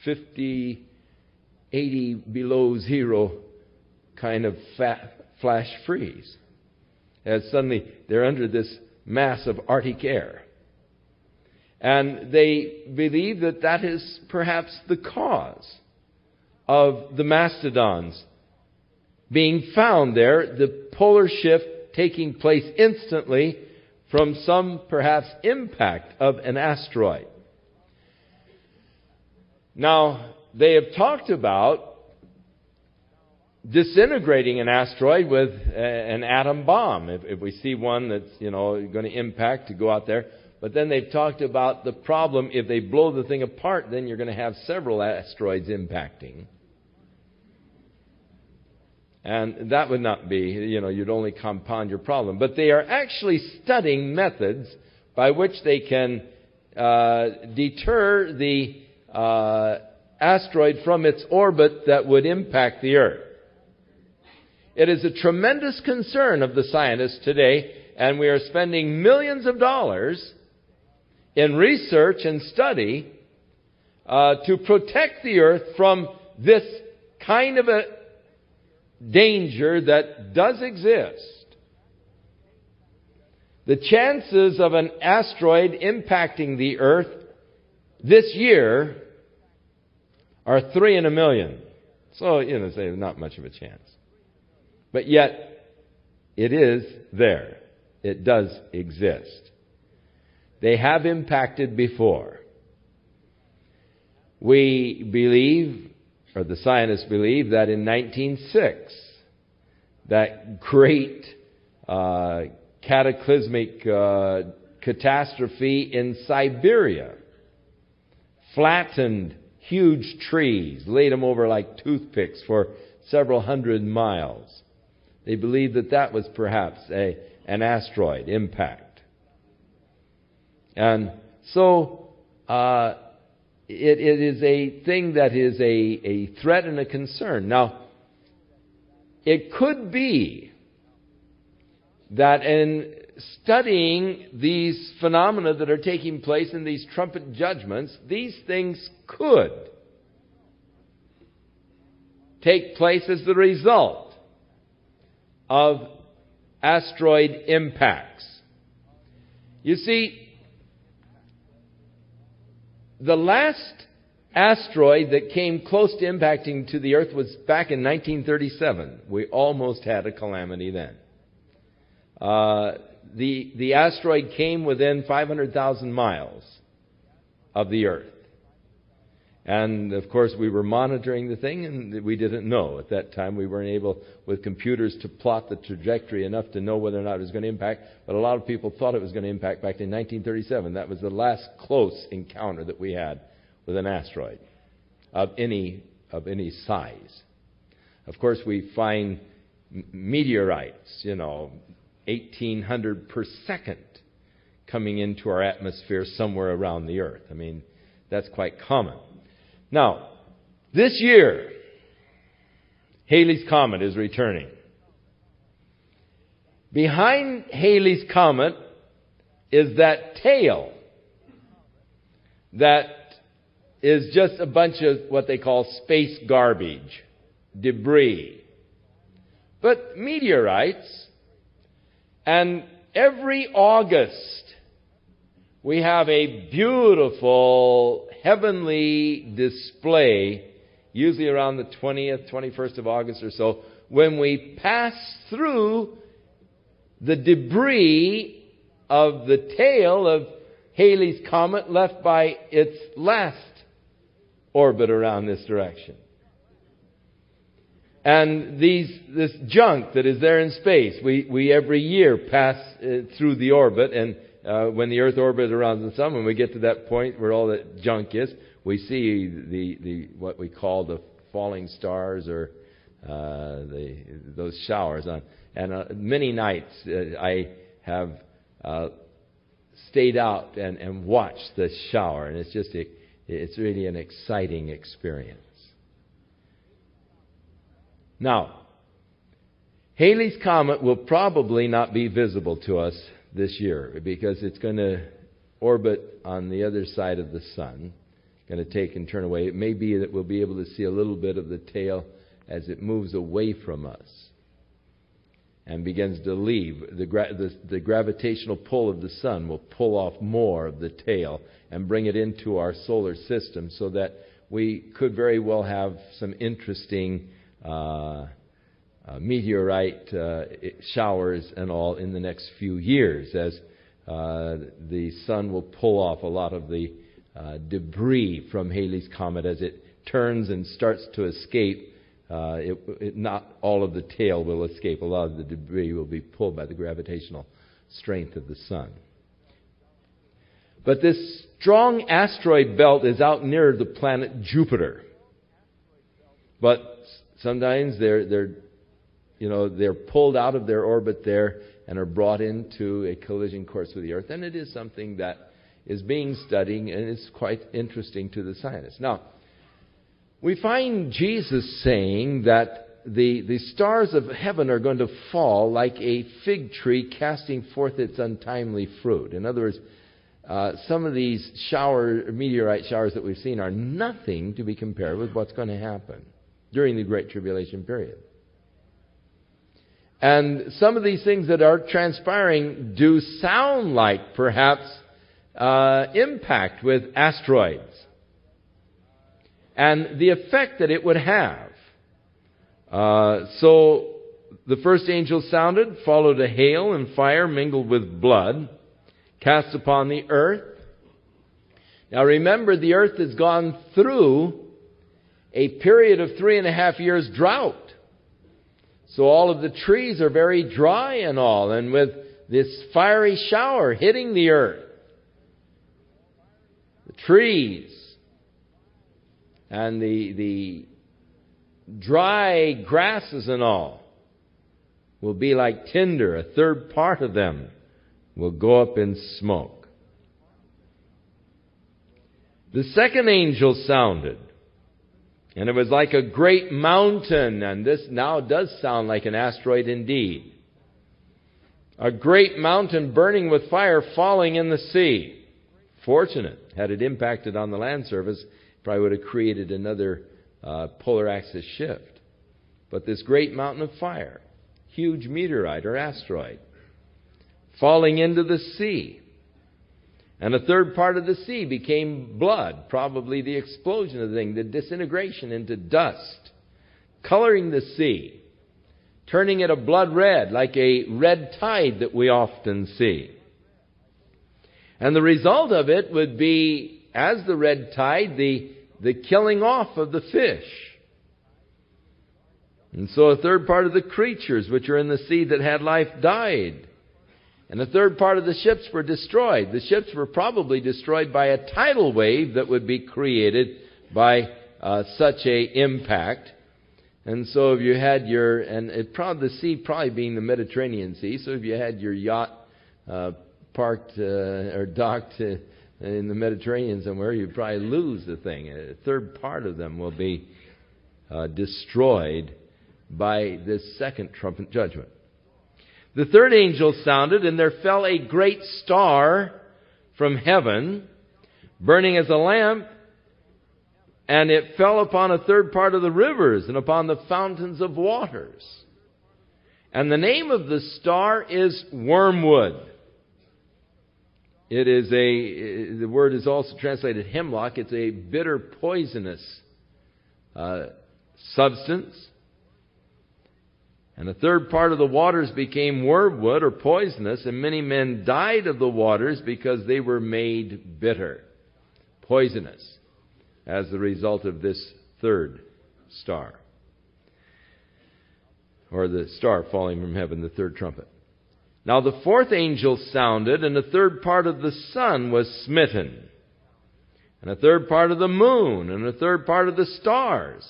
S1: 50, 80 below zero kind of flash freeze. As suddenly they're under this mass of Arctic air. And they believe that that is perhaps the cause of the mastodons being found there, the polar shift taking place instantly from some perhaps impact of an asteroid. Now, they have talked about disintegrating an asteroid with an atom bomb. If we see one that's, going to impact, to go out there. But then they've talked about the problem, if they blow the thing apart, then you're going to have several asteroids impacting. And that would not be, you'd only compound your problem. But they are actually studying methods by which they can deter the asteroid from its orbit that would impact the Earth. It is a tremendous concern of the scientists today, and we are spending millions of dollars in research and study to protect the Earth from this kind of a danger that does exist. The chances of an asteroid impacting the Earth this year are 3 in a million. So, say not much of a chance. But yet, it is there. It does exist. They have impacted before. We believe, or the scientists believe, that in 1906, that great cataclysmic catastrophe in Siberia flattened huge trees, laid them over like toothpicks for several hundred miles. They believe that that was perhaps an asteroid impact. And so it is a thing that is a threat and a concern. Now, it could be that in studying these phenomena that are taking place in these trumpet judgments, these things could take place as the result of asteroid impacts. You see, the last asteroid that came close to impacting to the Earth was back in 1937. We almost had a calamity then. The asteroid came within 500,000 miles of the Earth. And, of course, we were monitoring the thing, and we didn't know. At that time, we weren't able, with computers, to plot the trajectory enough to know whether or not it was going to impact. But a lot of people thought it was going to impact back in 1937. That was the last close encounter that we had with an asteroid of any size. Of course, we find meteorites, 1,800 per second coming into our atmosphere somewhere around the Earth. I mean, that's quite common. Now, this year, Halley's Comet is returning. Behind Halley's Comet is that tail that is just a bunch of what they call space garbage, debris. But meteorites, and every August we have a beautiful heavenly display, usually around the 20th, 21st of August or so, when we pass through the debris of the tail of Halley's Comet left by its last orbit around this direction. And this junk that is there in space, we every year pass through the orbit, and when the Earth orbits around the sun, when we get to that point where all that junk is, we see the what we call the falling stars, or those showers. And many nights I have stayed out and watched the shower, and it's really an exciting experience. Now, Halley's Comet will probably not be visible to us this year because it's going to orbit on the other side of the sun, going to take and turn away. It may be that we'll be able to see a little bit of the tail as it moves away from us and begins to leave. The gravitational pull of the sun will pull off more of the tail and bring it into our solar system, so that we could very well have some interesting meteorite showers and all in the next few years, as the sun will pull off a lot of the debris from Halley's Comet as it turns and starts to escape. Not all of the tail will escape. A lot of the debris will be pulled by the gravitational strength of the sun. But this strong asteroid belt is out near the planet Jupiter. But sometimes they're pulled out of their orbit there and are brought into a collision course with the Earth. And it is something that is being studied, and it's quite interesting to the scientists. Now, we find Jesus saying that the stars of heaven are going to fall like a fig tree casting forth its untimely fruit. In other words, some of these meteorite showers that we've seen are nothing to be compared with what's going to happen during the Great Tribulation period. And some of these things that are transpiring do sound like perhaps impact with asteroids and the effect that it would have. So the first angel sounded, followed a hail and fire mingled with blood, cast upon the earth. Now remember, the earth has gone through a period of 3.5 years drought. So all of the trees are very dry and all, and with this fiery shower hitting the earth, the trees and the dry grasses and all will be like tinder. A third part of them will go up in smoke. The second angel sounded, and it was like a great mountain, and this now does sound like an asteroid indeed. A great mountain burning with fire falling in the sea. Fortunate. Had it impacted on the land surface, probably would have created another polar axis shift. But this great mountain of fire, huge meteorite or asteroid, falling into the sea. And a third part of the sea became blood, probably the explosion of the thing, the disintegration into dust, coloring the sea, turning it a blood red, like a red tide that we often see. And the result of it would be, as the red tide, the killing off of the fish. And so a third part of the creatures which are in the sea that had life died. And a third part of the ships were destroyed. The ships were probably destroyed by a tidal wave that would be created by such a impact. And so if you had the sea probably being the Mediterranean Sea, so if you had your yacht parked or docked in the Mediterranean somewhere, you'd probably lose the thing. A third part of them will be destroyed by this second trumpet judgment. The third angel sounded, and there fell a great star from heaven, burning as a lamp, and it fell upon a third part of the rivers and upon the fountains of waters. And the name of the star is wormwood. The word is also translated hemlock. It's a bitter, poisonous substance. And a third part of the waters became wormwood or poisonous, and many men died of the waters because they were made bitter, poisonous, as the result of this third star. Or the star falling from heaven, the third trumpet. Now the fourth angel sounded, and a third part of the sun was smitten, and a third part of the moon, and a third part of the stars.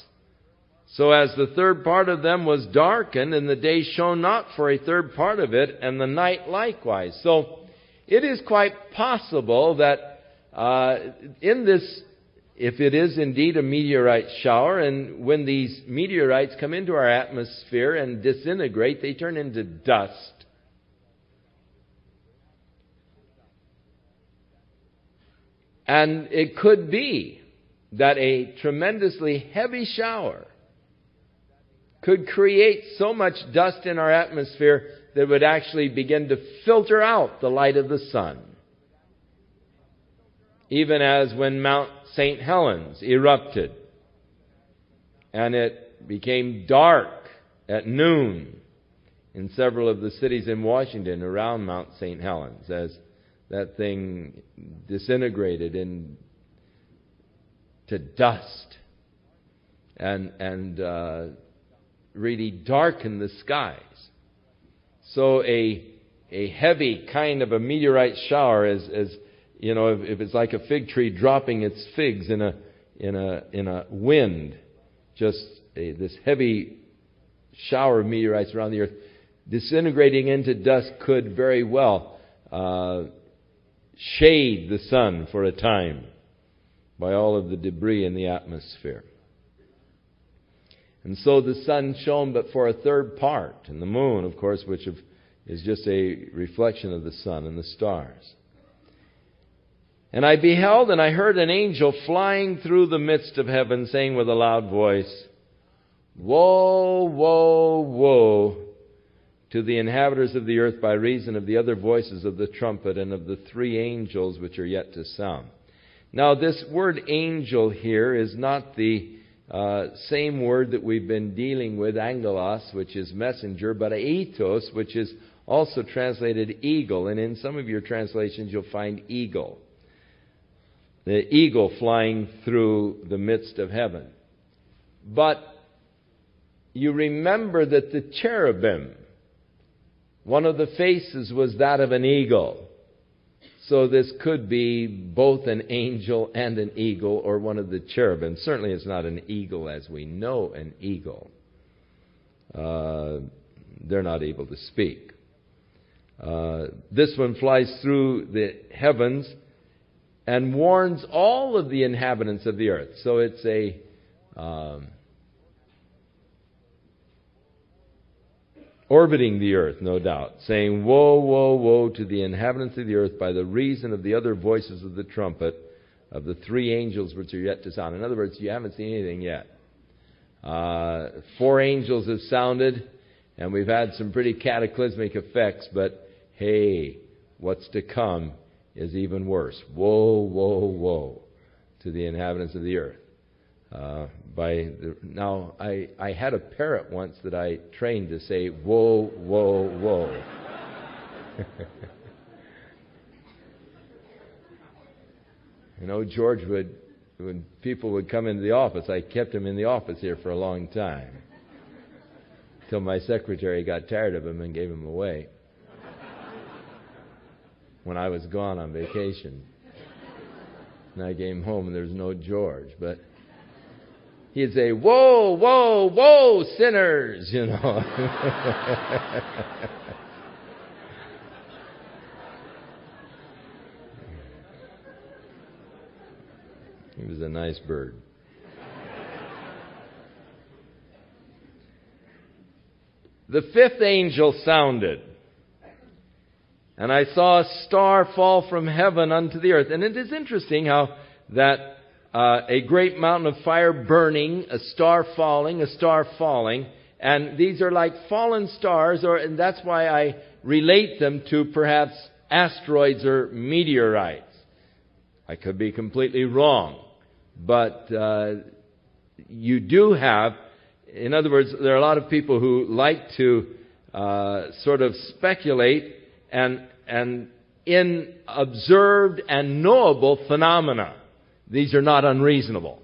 S1: So as the third part of them was darkened, and the day shone not for a third part of it, and the night likewise. So it is quite possible that in this, if it is indeed a meteorite shower, and when these meteorites come into our atmosphere and disintegrate, they turn into dust. And it could be that a tremendously heavy shower could create so much dust in our atmosphere that it would actually begin to filter out the light of the sun. Even as when Mount St. Helens erupted and it became dark at noon in several of the cities in Washington around Mount St. Helens, as that thing disintegrated into dust and really darkened the skies. So a heavy kind of a meteorite shower, as you know, if it's like a fig tree dropping its figs in a wind, just this heavy shower of meteorites around the earth, disintegrating into dust, could very well shade the sun for a time by all of the debris in the atmosphere. And so the sun shone but for a third part, and the moon, of course, which is just a reflection of the sun, and the stars. And I beheld, and I heard an angel flying through the midst of heaven, saying with a loud voice, Woe, woe, woe to the inhabitants of the earth by reason of the other voices of the trumpet and of the three angels which are yet to sound. Now this word angel here is not the same word that we've been dealing with, angelos, which is messenger, but aetos, which is also translated eagle. And in some of your translations you'll find eagle. The eagle flying through the midst of heaven. But you remember that the cherubim, one of the faces was that of an eagle. So this could be both an angel and an eagle, or one of the cherubim. Certainly it's not an eagle as we know an eagle. They're not able to speak. This one flies through the heavens and warns all of the inhabitants of the earth. So it's orbiting the earth, no doubt, saying, "Woe, woe, woe to the inhabitants of the earth by the reason of the other voices of the trumpet of the three angels which are yet to sound." In other words, you haven't seen anything yet. 4 angels have sounded, and we've had some pretty cataclysmic effects, but hey, what's to come is even worse. Woe, woe, woe to the inhabitants of the earth. Now, I had a parrot once that I trained to say, "Woe, woe, woe." You know, George when people would come into the office, I kept him in the office here for a long time, till my secretary got tired of him and gave him away when I was gone on vacation. And I came home and there was no George, but he'd say, "Whoa, whoa, whoa, sinners," you know. He was a nice bird. The 5th angel sounded, and I saw a star fall from heaven unto the earth. And it is interesting how that a great mountain of fire burning, a star falling, and these are like fallen stars, and that's why I relate them to perhaps asteroids or meteorites. I could be completely wrong, but you do have, in other words, there are a lot of people who like to sort of speculate and in observed and knowable phenomena. These are not unreasonable.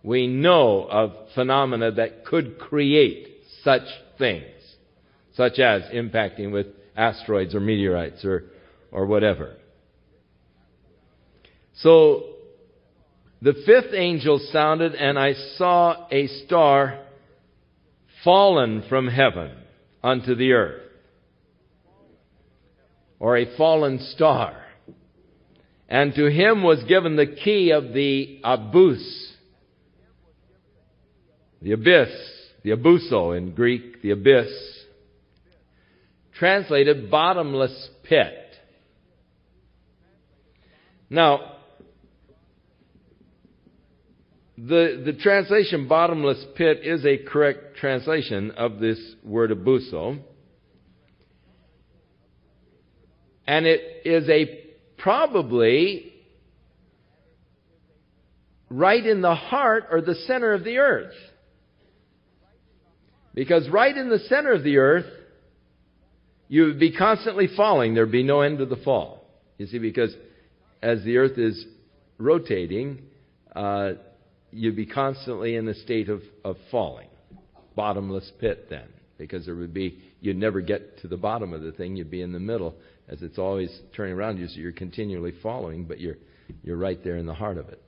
S1: We know of phenomena that could create such things, such as impacting with asteroids or meteorites or whatever. So the 5th angel sounded, and I saw a star fallen from heaven unto the earth, or a fallen star. And to him was given the key of the abyss, the abuso in Greek, the abyss, translated bottomless pit. Now, the translation bottomless pit is a correct translation of this word abuso. And it is probably right in the heart or the center of the earth. Because right in the center of the earth, you would be constantly falling. There would be no end to the fall. You see, because as the earth is rotating, you'd be constantly in a state of falling. Bottomless pit then. Because you'd never get to the bottom of the thing. You'd be in the middle as it's always turning around you, so you're continually following, but you're right there in the heart of it.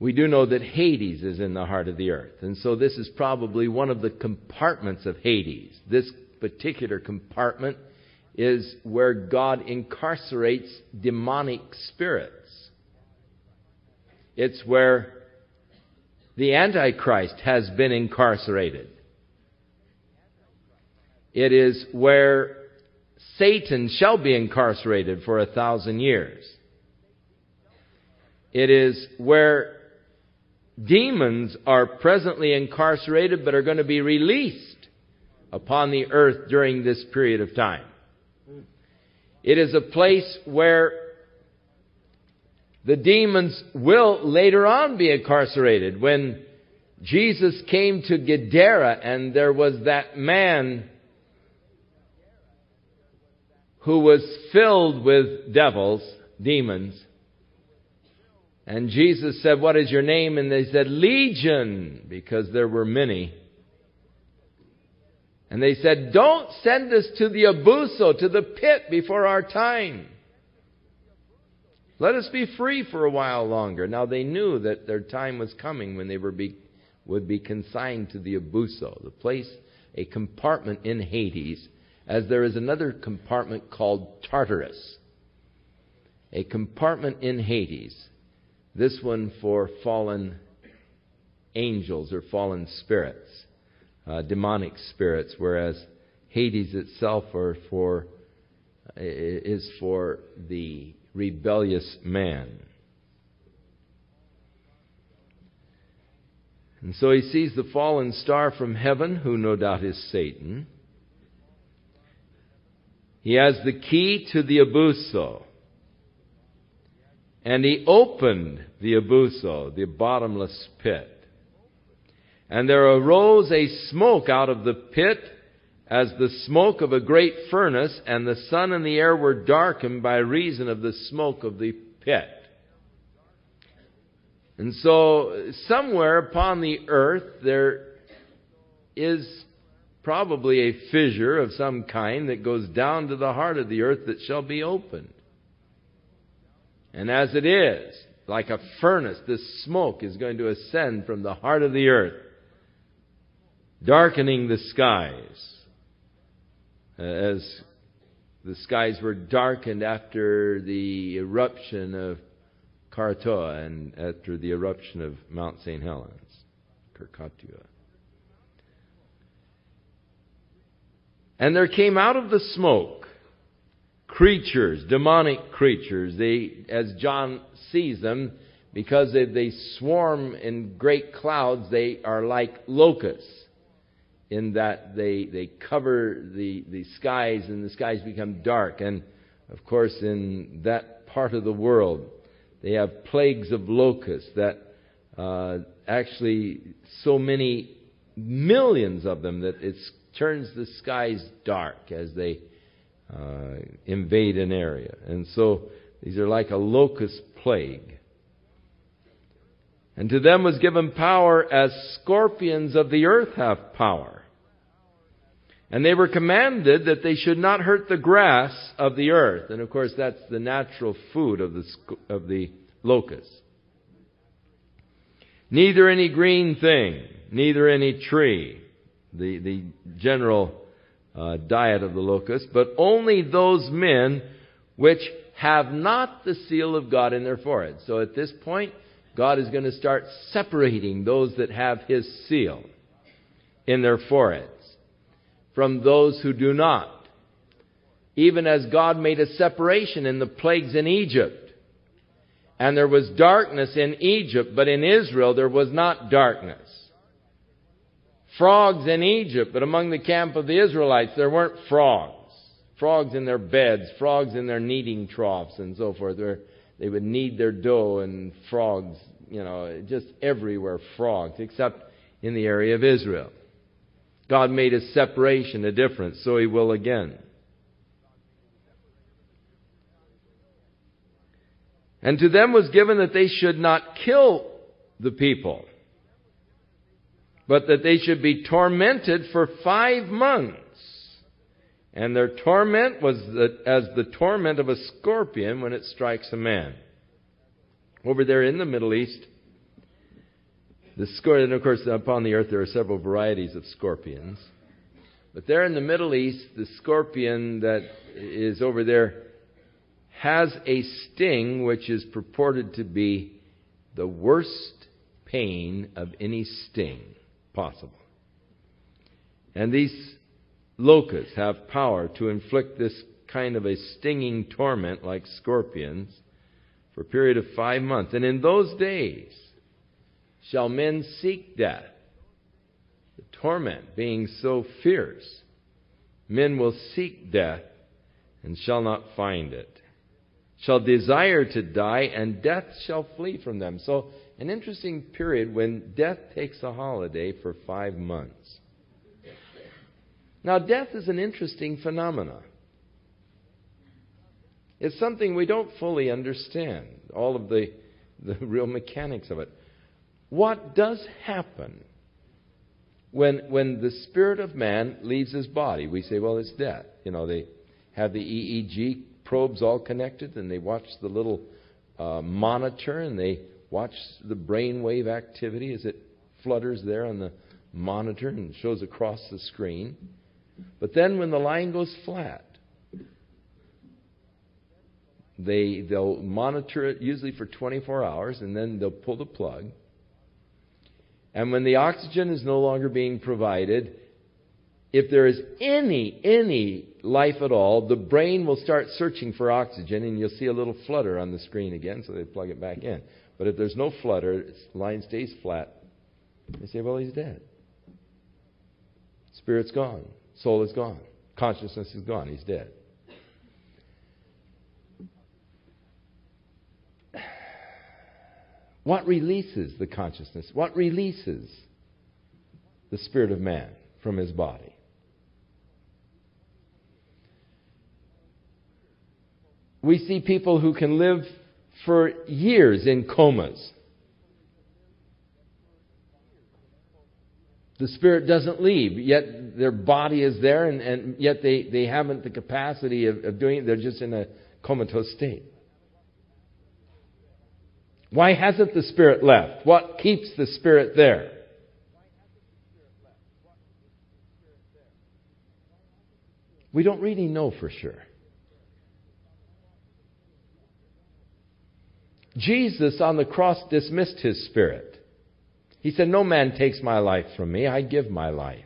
S1: We do know that Hades is in the heart of the earth, and so this is probably one of the compartments of Hades. This particular compartment is where God incarcerates demonic spirits. It's where the Antichrist has been incarcerated. It is where Satan shall be incarcerated for 1,000 years. It is where demons are presently incarcerated but are going to be released upon the earth during this period of time. It is a place where the demons will later on be incarcerated. When Jesus came to Gadara and there was that man who was filled with devils, demons, and Jesus said, "What is your name?" And they said, "Legion," because there were many. And they said, "Don't send us to the abuso, to the pit before our time. Let us be free for a while longer." Now they knew that their time was coming when they would be consigned to the abuso, the place, a compartment in Hades, as there is another compartment called Tartarus. A compartment in Hades. This one for fallen angels or fallen spirits, demonic spirits, whereas Hades itself is for the rebellious man. And so he sees the fallen star from heaven, who no doubt is Satan. He has the key to the abuso. And he opened the abuso, the bottomless pit. And there arose a smoke out of the pit, as the smoke of a great furnace, and the sun and the air were darkened by reason of the smoke of the pit. And so, somewhere upon the earth, there is probably a fissure of some kind that goes down to the heart of the earth that shall be opened. And as it is, like a furnace, this smoke is going to ascend from the heart of the earth, darkening the skies, as the skies were darkened after the eruption of Krakatoa and after the eruption of Mount St. Helens, Krakatoa. And there came out of the smoke creatures, demonic creatures. They, as John sees them, because they swarm in great clouds, they are like locusts, in that they cover the skies, and the skies become dark. And, of course, in that part of the world, they have plagues of locusts that actually so many millions of them that it turns the skies dark as they invade an area. And so these are like a locust plague. And to them was given power as scorpions of the earth have power. And they were commanded that they should not hurt the grass of the earth. And of course that's the natural food of the locust. Neither any green thing, neither any tree, the general diet of the locust, but only those men which have not the seal of God in their foreheads. So at this point, God is going to start separating those that have His seal in their foreheads from those who do not. Even as God made a separation in the plagues in Egypt. And there was darkness in Egypt, but in Israel there was not darkness. Frogs in Egypt, but among the camp of the Israelites there weren't frogs. Frogs in their beds, frogs in their kneading troughs and so forth. They would knead their dough, and frogs, just everywhere frogs, except in the area of Israel. God made a separation, a difference, so He will again. And to them was given that they should not kill the people, but that they should be tormented for 5 months. And their torment was as the torment of a scorpion when it strikes a man. Over there in the Middle East, and of course upon the earth there are several varieties of scorpions. But there in the Middle East, the scorpion that is over there has a sting which is purported to be the worst pain of any sting possible. And these locusts have power to inflict this kind of a stinging torment like scorpions for a period of 5 months. And in those days shall men seek death. The torment being so fierce, men will seek death and shall not find it. Shall desire to die, and death shall flee from them. So, an interesting period when death takes a holiday for 5 months. Now, death is an interesting phenomenon. It's something we don't fully understand, all of the real mechanics of it. What does happen when the spirit of man leaves his body? We say, well, it's death. They have the EEG probes all connected, and they watch the little monitor, and they watch the brainwave activity as it flutters there on the monitor and shows across the screen. But then when the line goes flat, they'll monitor it usually for 24 hours, and then they'll pull the plug. And when the oxygen is no longer being provided, if there is any life at all, the brain will start searching for oxygen, and you'll see a little flutter on the screen again, so they plug it back in. But if there's no flutter, the line stays flat. They say, well, he's dead. Spirit's gone. Soul is gone. Consciousness is gone. He's dead. What releases the consciousness? What releases the spirit of man from his body? We see people who can live for years in comas. The spirit doesn't leave, yet their body is there, and yet they haven't the capacity of doing it. They're just in a comatose state. Why hasn't the spirit left? What keeps the spirit there? We don't really know for sure. Jesus on the cross dismissed his spirit. He said, no man takes my life from me. I give my life.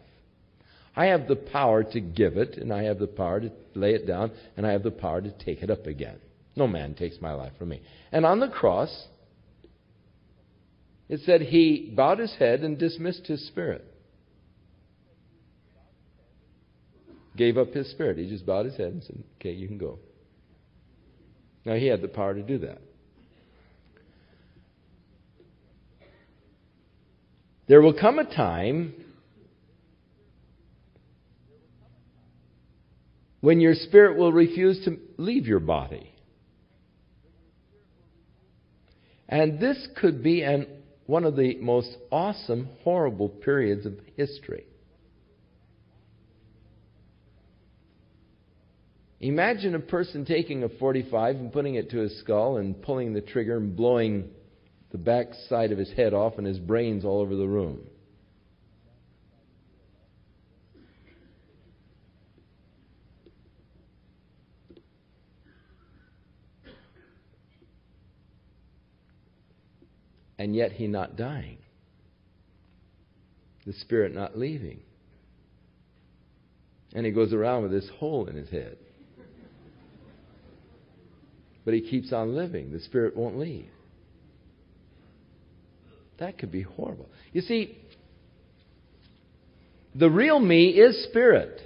S1: I have the power to give it, and I have the power to lay it down, and I have the power to take it up again. No man takes my life from me. And on the cross, it said he bowed his head and dismissed his spirit. Gave up his spirit. He just bowed his head and said, okay, you can go. Now, he had the power to do that. There will come a time when your spirit will refuse to leave your body. And this could be one of the most awesome, horrible periods of history. Imagine a person taking a .45 and putting it to his skull and pulling the trigger and blowing the back side of his head off and his brains all over the room. And yet he not dying. The spirit not leaving. And he goes around with this hole in his head. But he keeps on living. The spirit won't leave. That could be horrible. You see, the real me is spirit.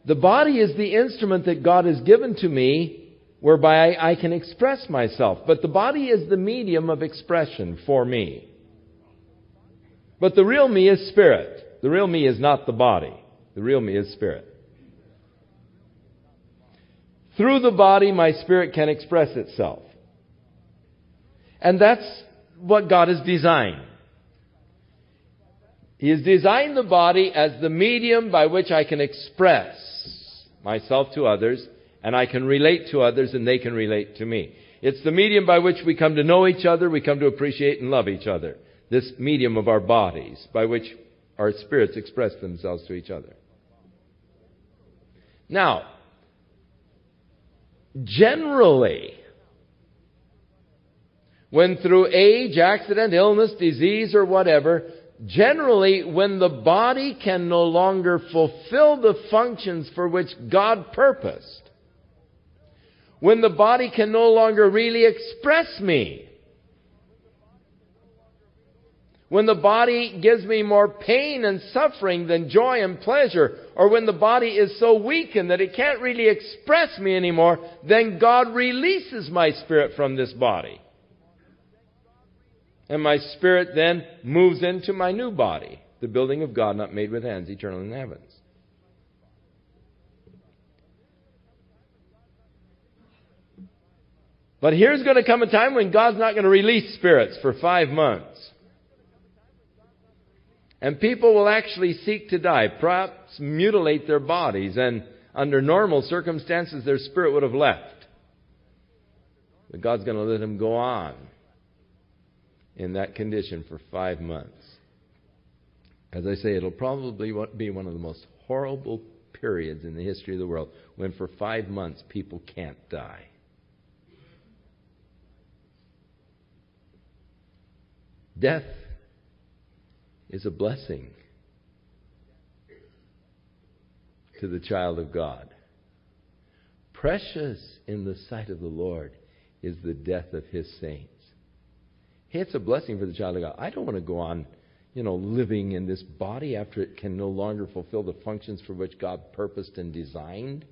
S1: The body is the instrument that God has given to me whereby I can express myself. But the body is the medium of expression for me. But the real me is spirit. The real me is not the body. The real me is spirit. Through the body, my spirit can express itself. And that's what God has designed. He has designed the body as the medium by which I can express myself to others, and I can relate to others, and they can relate to me. It's the medium by which we come to know each other, we come to appreciate and love each other. This medium of our bodies by which our spirits express themselves to each other. Now, generally, when through age, accident, illness, disease, or whatever, generally when the body can no longer fulfill the functions for which God purposed, when the body can no longer really express me, when the body gives me more pain and suffering than joy and pleasure, or when the body is so weakened that it can't really express me anymore, then God releases my spirit from this body. And my spirit then moves into my new body, the building of God not made with hands, eternal in the heavens. But here's going to come a time when God's not going to release spirits for 5 months. And people will actually seek to die, perhaps mutilate their bodies, and under normal circumstances their spirit would have left. But God's going to let them go on in that condition for 5 months. As I say, it'll probably be one of the most horrible periods in the history of the world when for 5 months people can't die. Death is a blessing to the child of God. Precious in the sight of the Lord is the death of His saints. Hey, it's a blessing for the child of God. I don't want to go on, living in this body after it can no longer fulfill the functions for which God purposed and designed.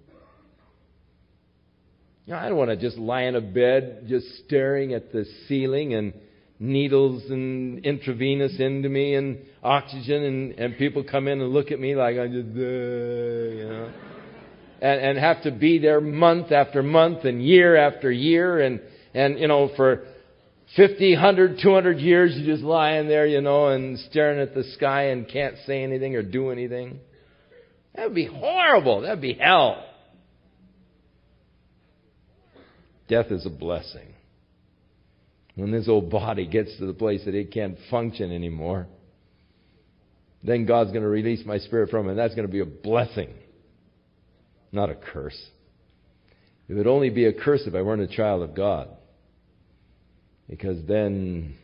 S1: I don't want to just lie in a bed just staring at the ceiling and needles and intravenous into me and oxygen and people come in and look at me like I just, and have to be there month after month and year after year and for 50, 100, 200 years you're just lying there, and staring at the sky and can't say anything or do anything. That would be horrible. That would be hell. Death is a blessing. When this old body gets to the place that it can't function anymore, then God's going to release my spirit from it. And that's going to be a blessing, not a curse. It would only be a curse if I weren't a child of God. Because then,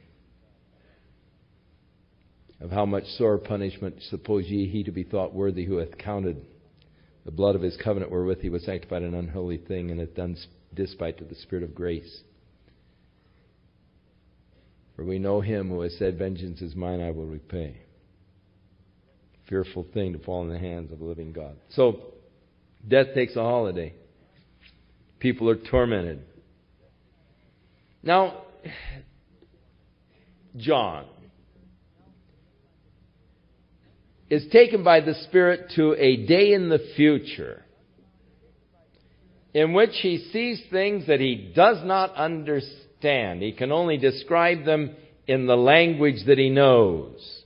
S1: of how much sore punishment suppose ye he to be thought worthy who hath counted the blood of his covenant wherewith he was sanctified an unholy thing, and hath done despite to the Spirit of grace. For we know him who has said, vengeance is mine, I will repay. Fearful thing to fall in the hands of a living God. So, death takes a holiday. People are tormented. Now, John is taken by the Spirit to a day in the future in which he sees things that he does not understand. He can only describe them in the language that he knows.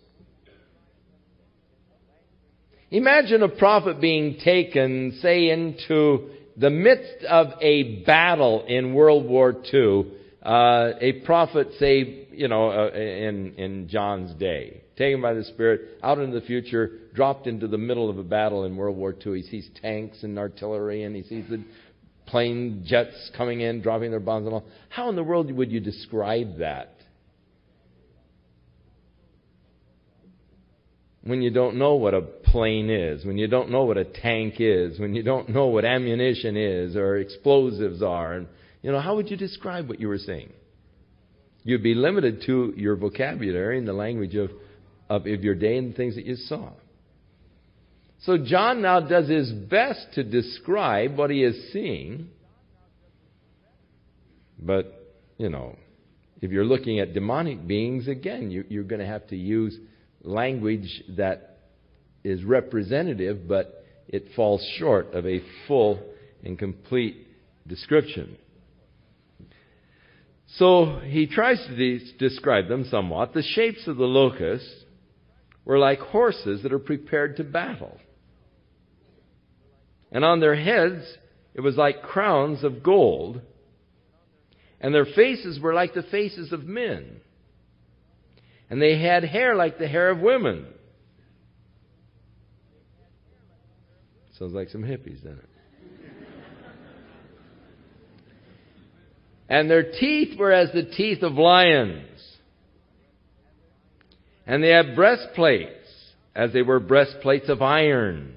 S1: Imagine a prophet being taken, say, into the midst of a battle in World War II. A prophet, say, in John's day, taken by the Spirit, out into the future, dropped into the middle of a battle in World War II. He sees tanks and artillery, and he sees the plane jets coming in, dropping their bombs and all. How in the world would you describe that? When you don't know what a plane is, when you don't know what a tank is, when you don't know what ammunition is or explosives are, and how would you describe what you were seeing? You'd be limited to your vocabulary and the language of your day and the things that you saw. So John now does his best to describe what he is seeing. But, if you're looking at demonic beings, again, you're going to have to use language that is representative, but it falls short of a full and complete description. So he tries to describe them somewhat. The shapes of the locusts were like horses that are prepared to battle. And on their heads it was like crowns of gold. And their faces were like the faces of men. And they had hair like the hair of women. Sounds like some hippies, doesn't it? And their teeth were as the teeth of lions. And they had breastplates, as they were breastplates of iron.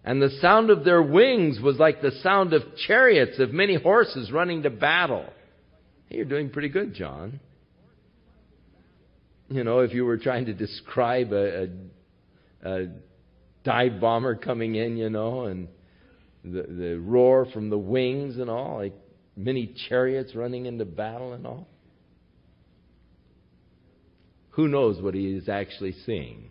S1: And the sound of their wings was like the sound of chariots of many horses running to battle. Hey, you're doing pretty good, John. If you were trying to describe a dive bomber coming in, and the roar from the wings and all, like many chariots running into battle and all. Who knows what he is actually seeing,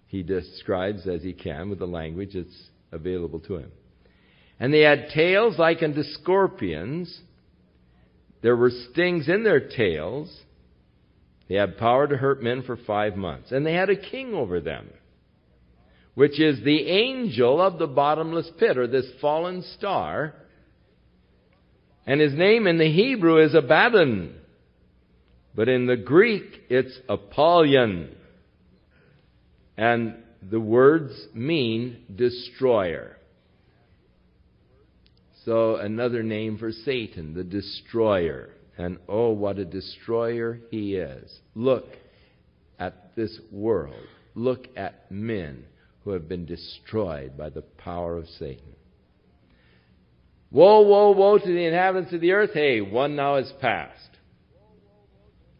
S1: He describes as he can with the language that's available to him. And they had tails like unto scorpions. There were stings in their tails. They had power to hurt men for 5 months. And they had a king over them, which is the angel of the bottomless pit, or this fallen star. And his name in the Hebrew is Abaddon. But in the Greek, it's Apollyon. And the words mean destroyer. So another name for Satan, the destroyer. And oh, what a destroyer he is. Look at this world. Look at men who have been destroyed by the power of Satan. Woe, woe, woe to the inhabitants of the earth. Hey, one now is past.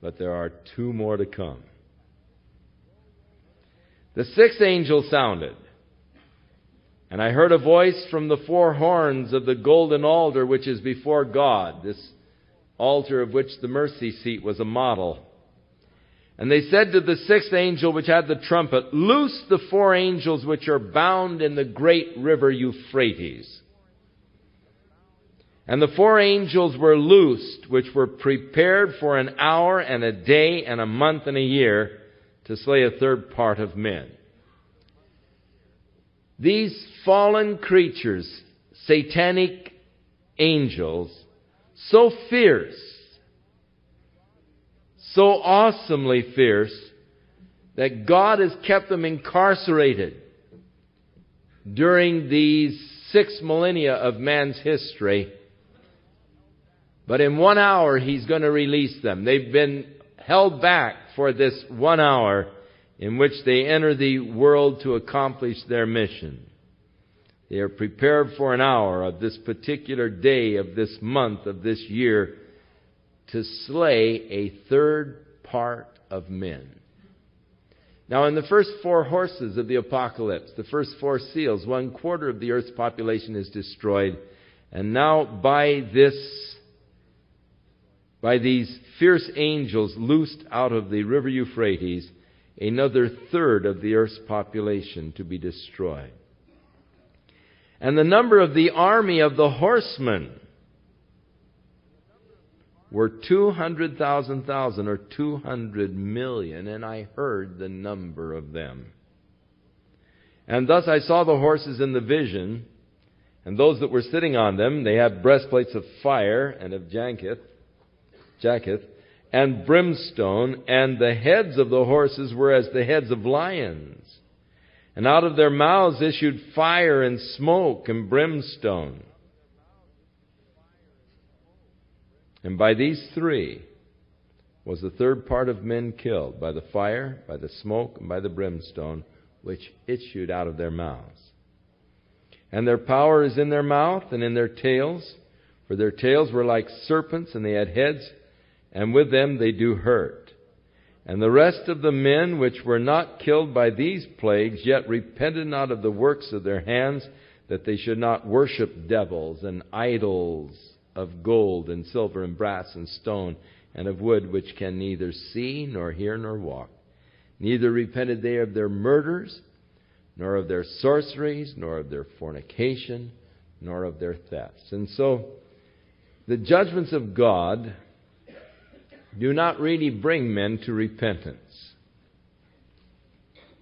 S1: But there are two more to come. The sixth angel sounded, and I heard a voice from the four horns of the golden altar which is before God, this altar of which the mercy seat was a model. And they said to the sixth angel which had the trumpet, Loose the four angels which are bound in the great river Euphrates. And the four angels were loosed, which were prepared for an hour and a day and a month and a year to slay a third part of men. These fallen creatures, satanic angels, so fierce, so awesomely fierce, that God has kept them incarcerated during these 6 millennia of man's history. But in 1 hour, He's going to release them. They've been held back for this 1 hour in which they enter the world to accomplish their mission. They are prepared for an hour of this particular day, of this month, of this year, to slay a third part of men. Now, in the first 4 horses of the apocalypse, the first 4 seals, 1/4 of the earth's population is destroyed. And now by these fierce angels loosed out of the river Euphrates, another third of the earth's population to be destroyed. And the number of the army of the horsemen were 200,000 or 200 million, and I heard the number of them. And thus I saw the horses in the vision, and those that were sitting on them, they have breastplates of fire and of jacketh, and brimstone, and the heads of the horses were as the heads of lions. And out of their mouths issued fire and smoke and brimstone. And by these 3 was the third part of men killed, by the fire, by the smoke, and by the brimstone, which issued out of their mouths. And their power is in their mouth and in their tails, for their tails were like serpents, and they had heads, and with them they do hurt. And the rest of the men which were not killed by these plagues, yet repented not of the works of their hands, that they should not worship devils and idols of gold and silver and brass and stone and of wood, which can neither see nor hear nor walk. Neither repented they of their murders, nor of their sorceries, nor of their fornication, nor of their thefts. And so, the judgments of God do not really bring men to repentance.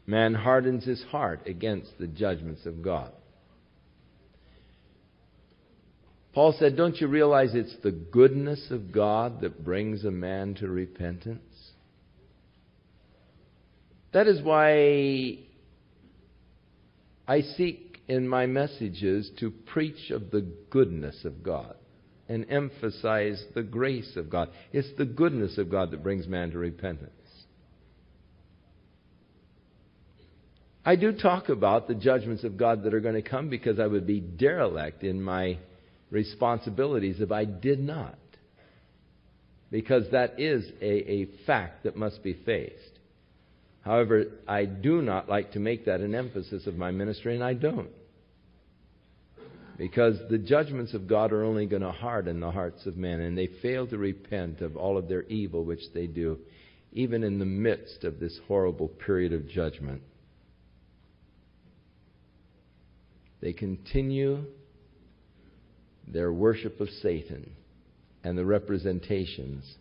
S1: Man hardens his heart against the judgments of God. Paul said, don't you realize it's the goodness of God that brings a man to repentance? That is why I seek in my messages to preach of the goodness of God and emphasize the grace of God. It's the goodness of God that brings man to repentance. I do talk about the judgments of God that are going to come, because I would be derelict in my responsibilities if I did not. Because that is a fact that must be faced. However, I do not like to make that an emphasis of my ministry, and I don't. Because the judgments of God are only going to harden the hearts of men, and they fail to repent of all of their evil which they do, even in the midst of this horrible period of judgment. They continue their worship of Satan and the representations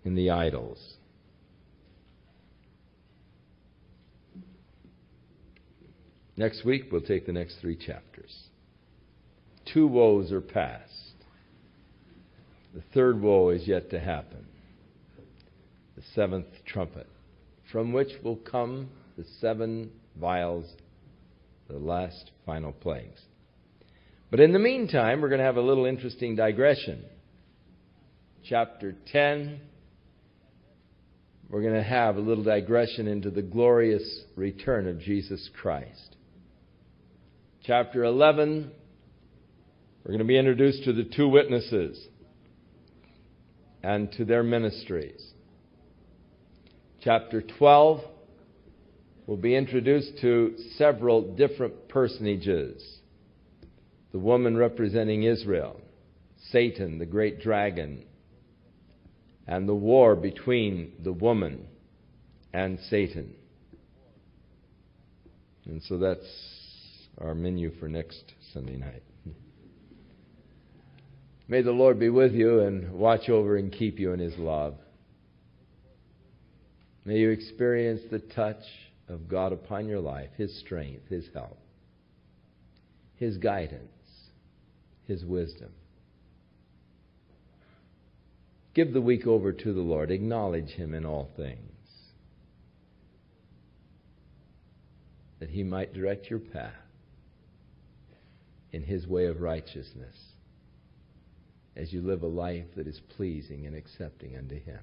S1: in the idols. Next week, we'll take the next 3 chapters. 2 woes are past. The 3rd woe is yet to happen. The 7th trumpet, from which will come the 7 vials, the last final plagues. But in the meantime, we're going to have a little interesting digression. Chapter 10, we're going to have a little digression into the glorious return of Jesus Christ. Chapter 11, we're going to be introduced to the two witnesses and to their ministries. Chapter 12, we'll be introduced to several different personages. The woman representing Israel, Satan, the great dragon, and the war between the woman and Satan. And so that's our menu for next Sunday night. May the Lord be with you and watch over and keep you in His love. May you experience the touch of God upon your life, His strength, His help, His guidance, His wisdom. Give the week over to the Lord. Acknowledge Him in all things, that He might direct your path in His way of righteousness as you live a life that is pleasing and accepting unto Him.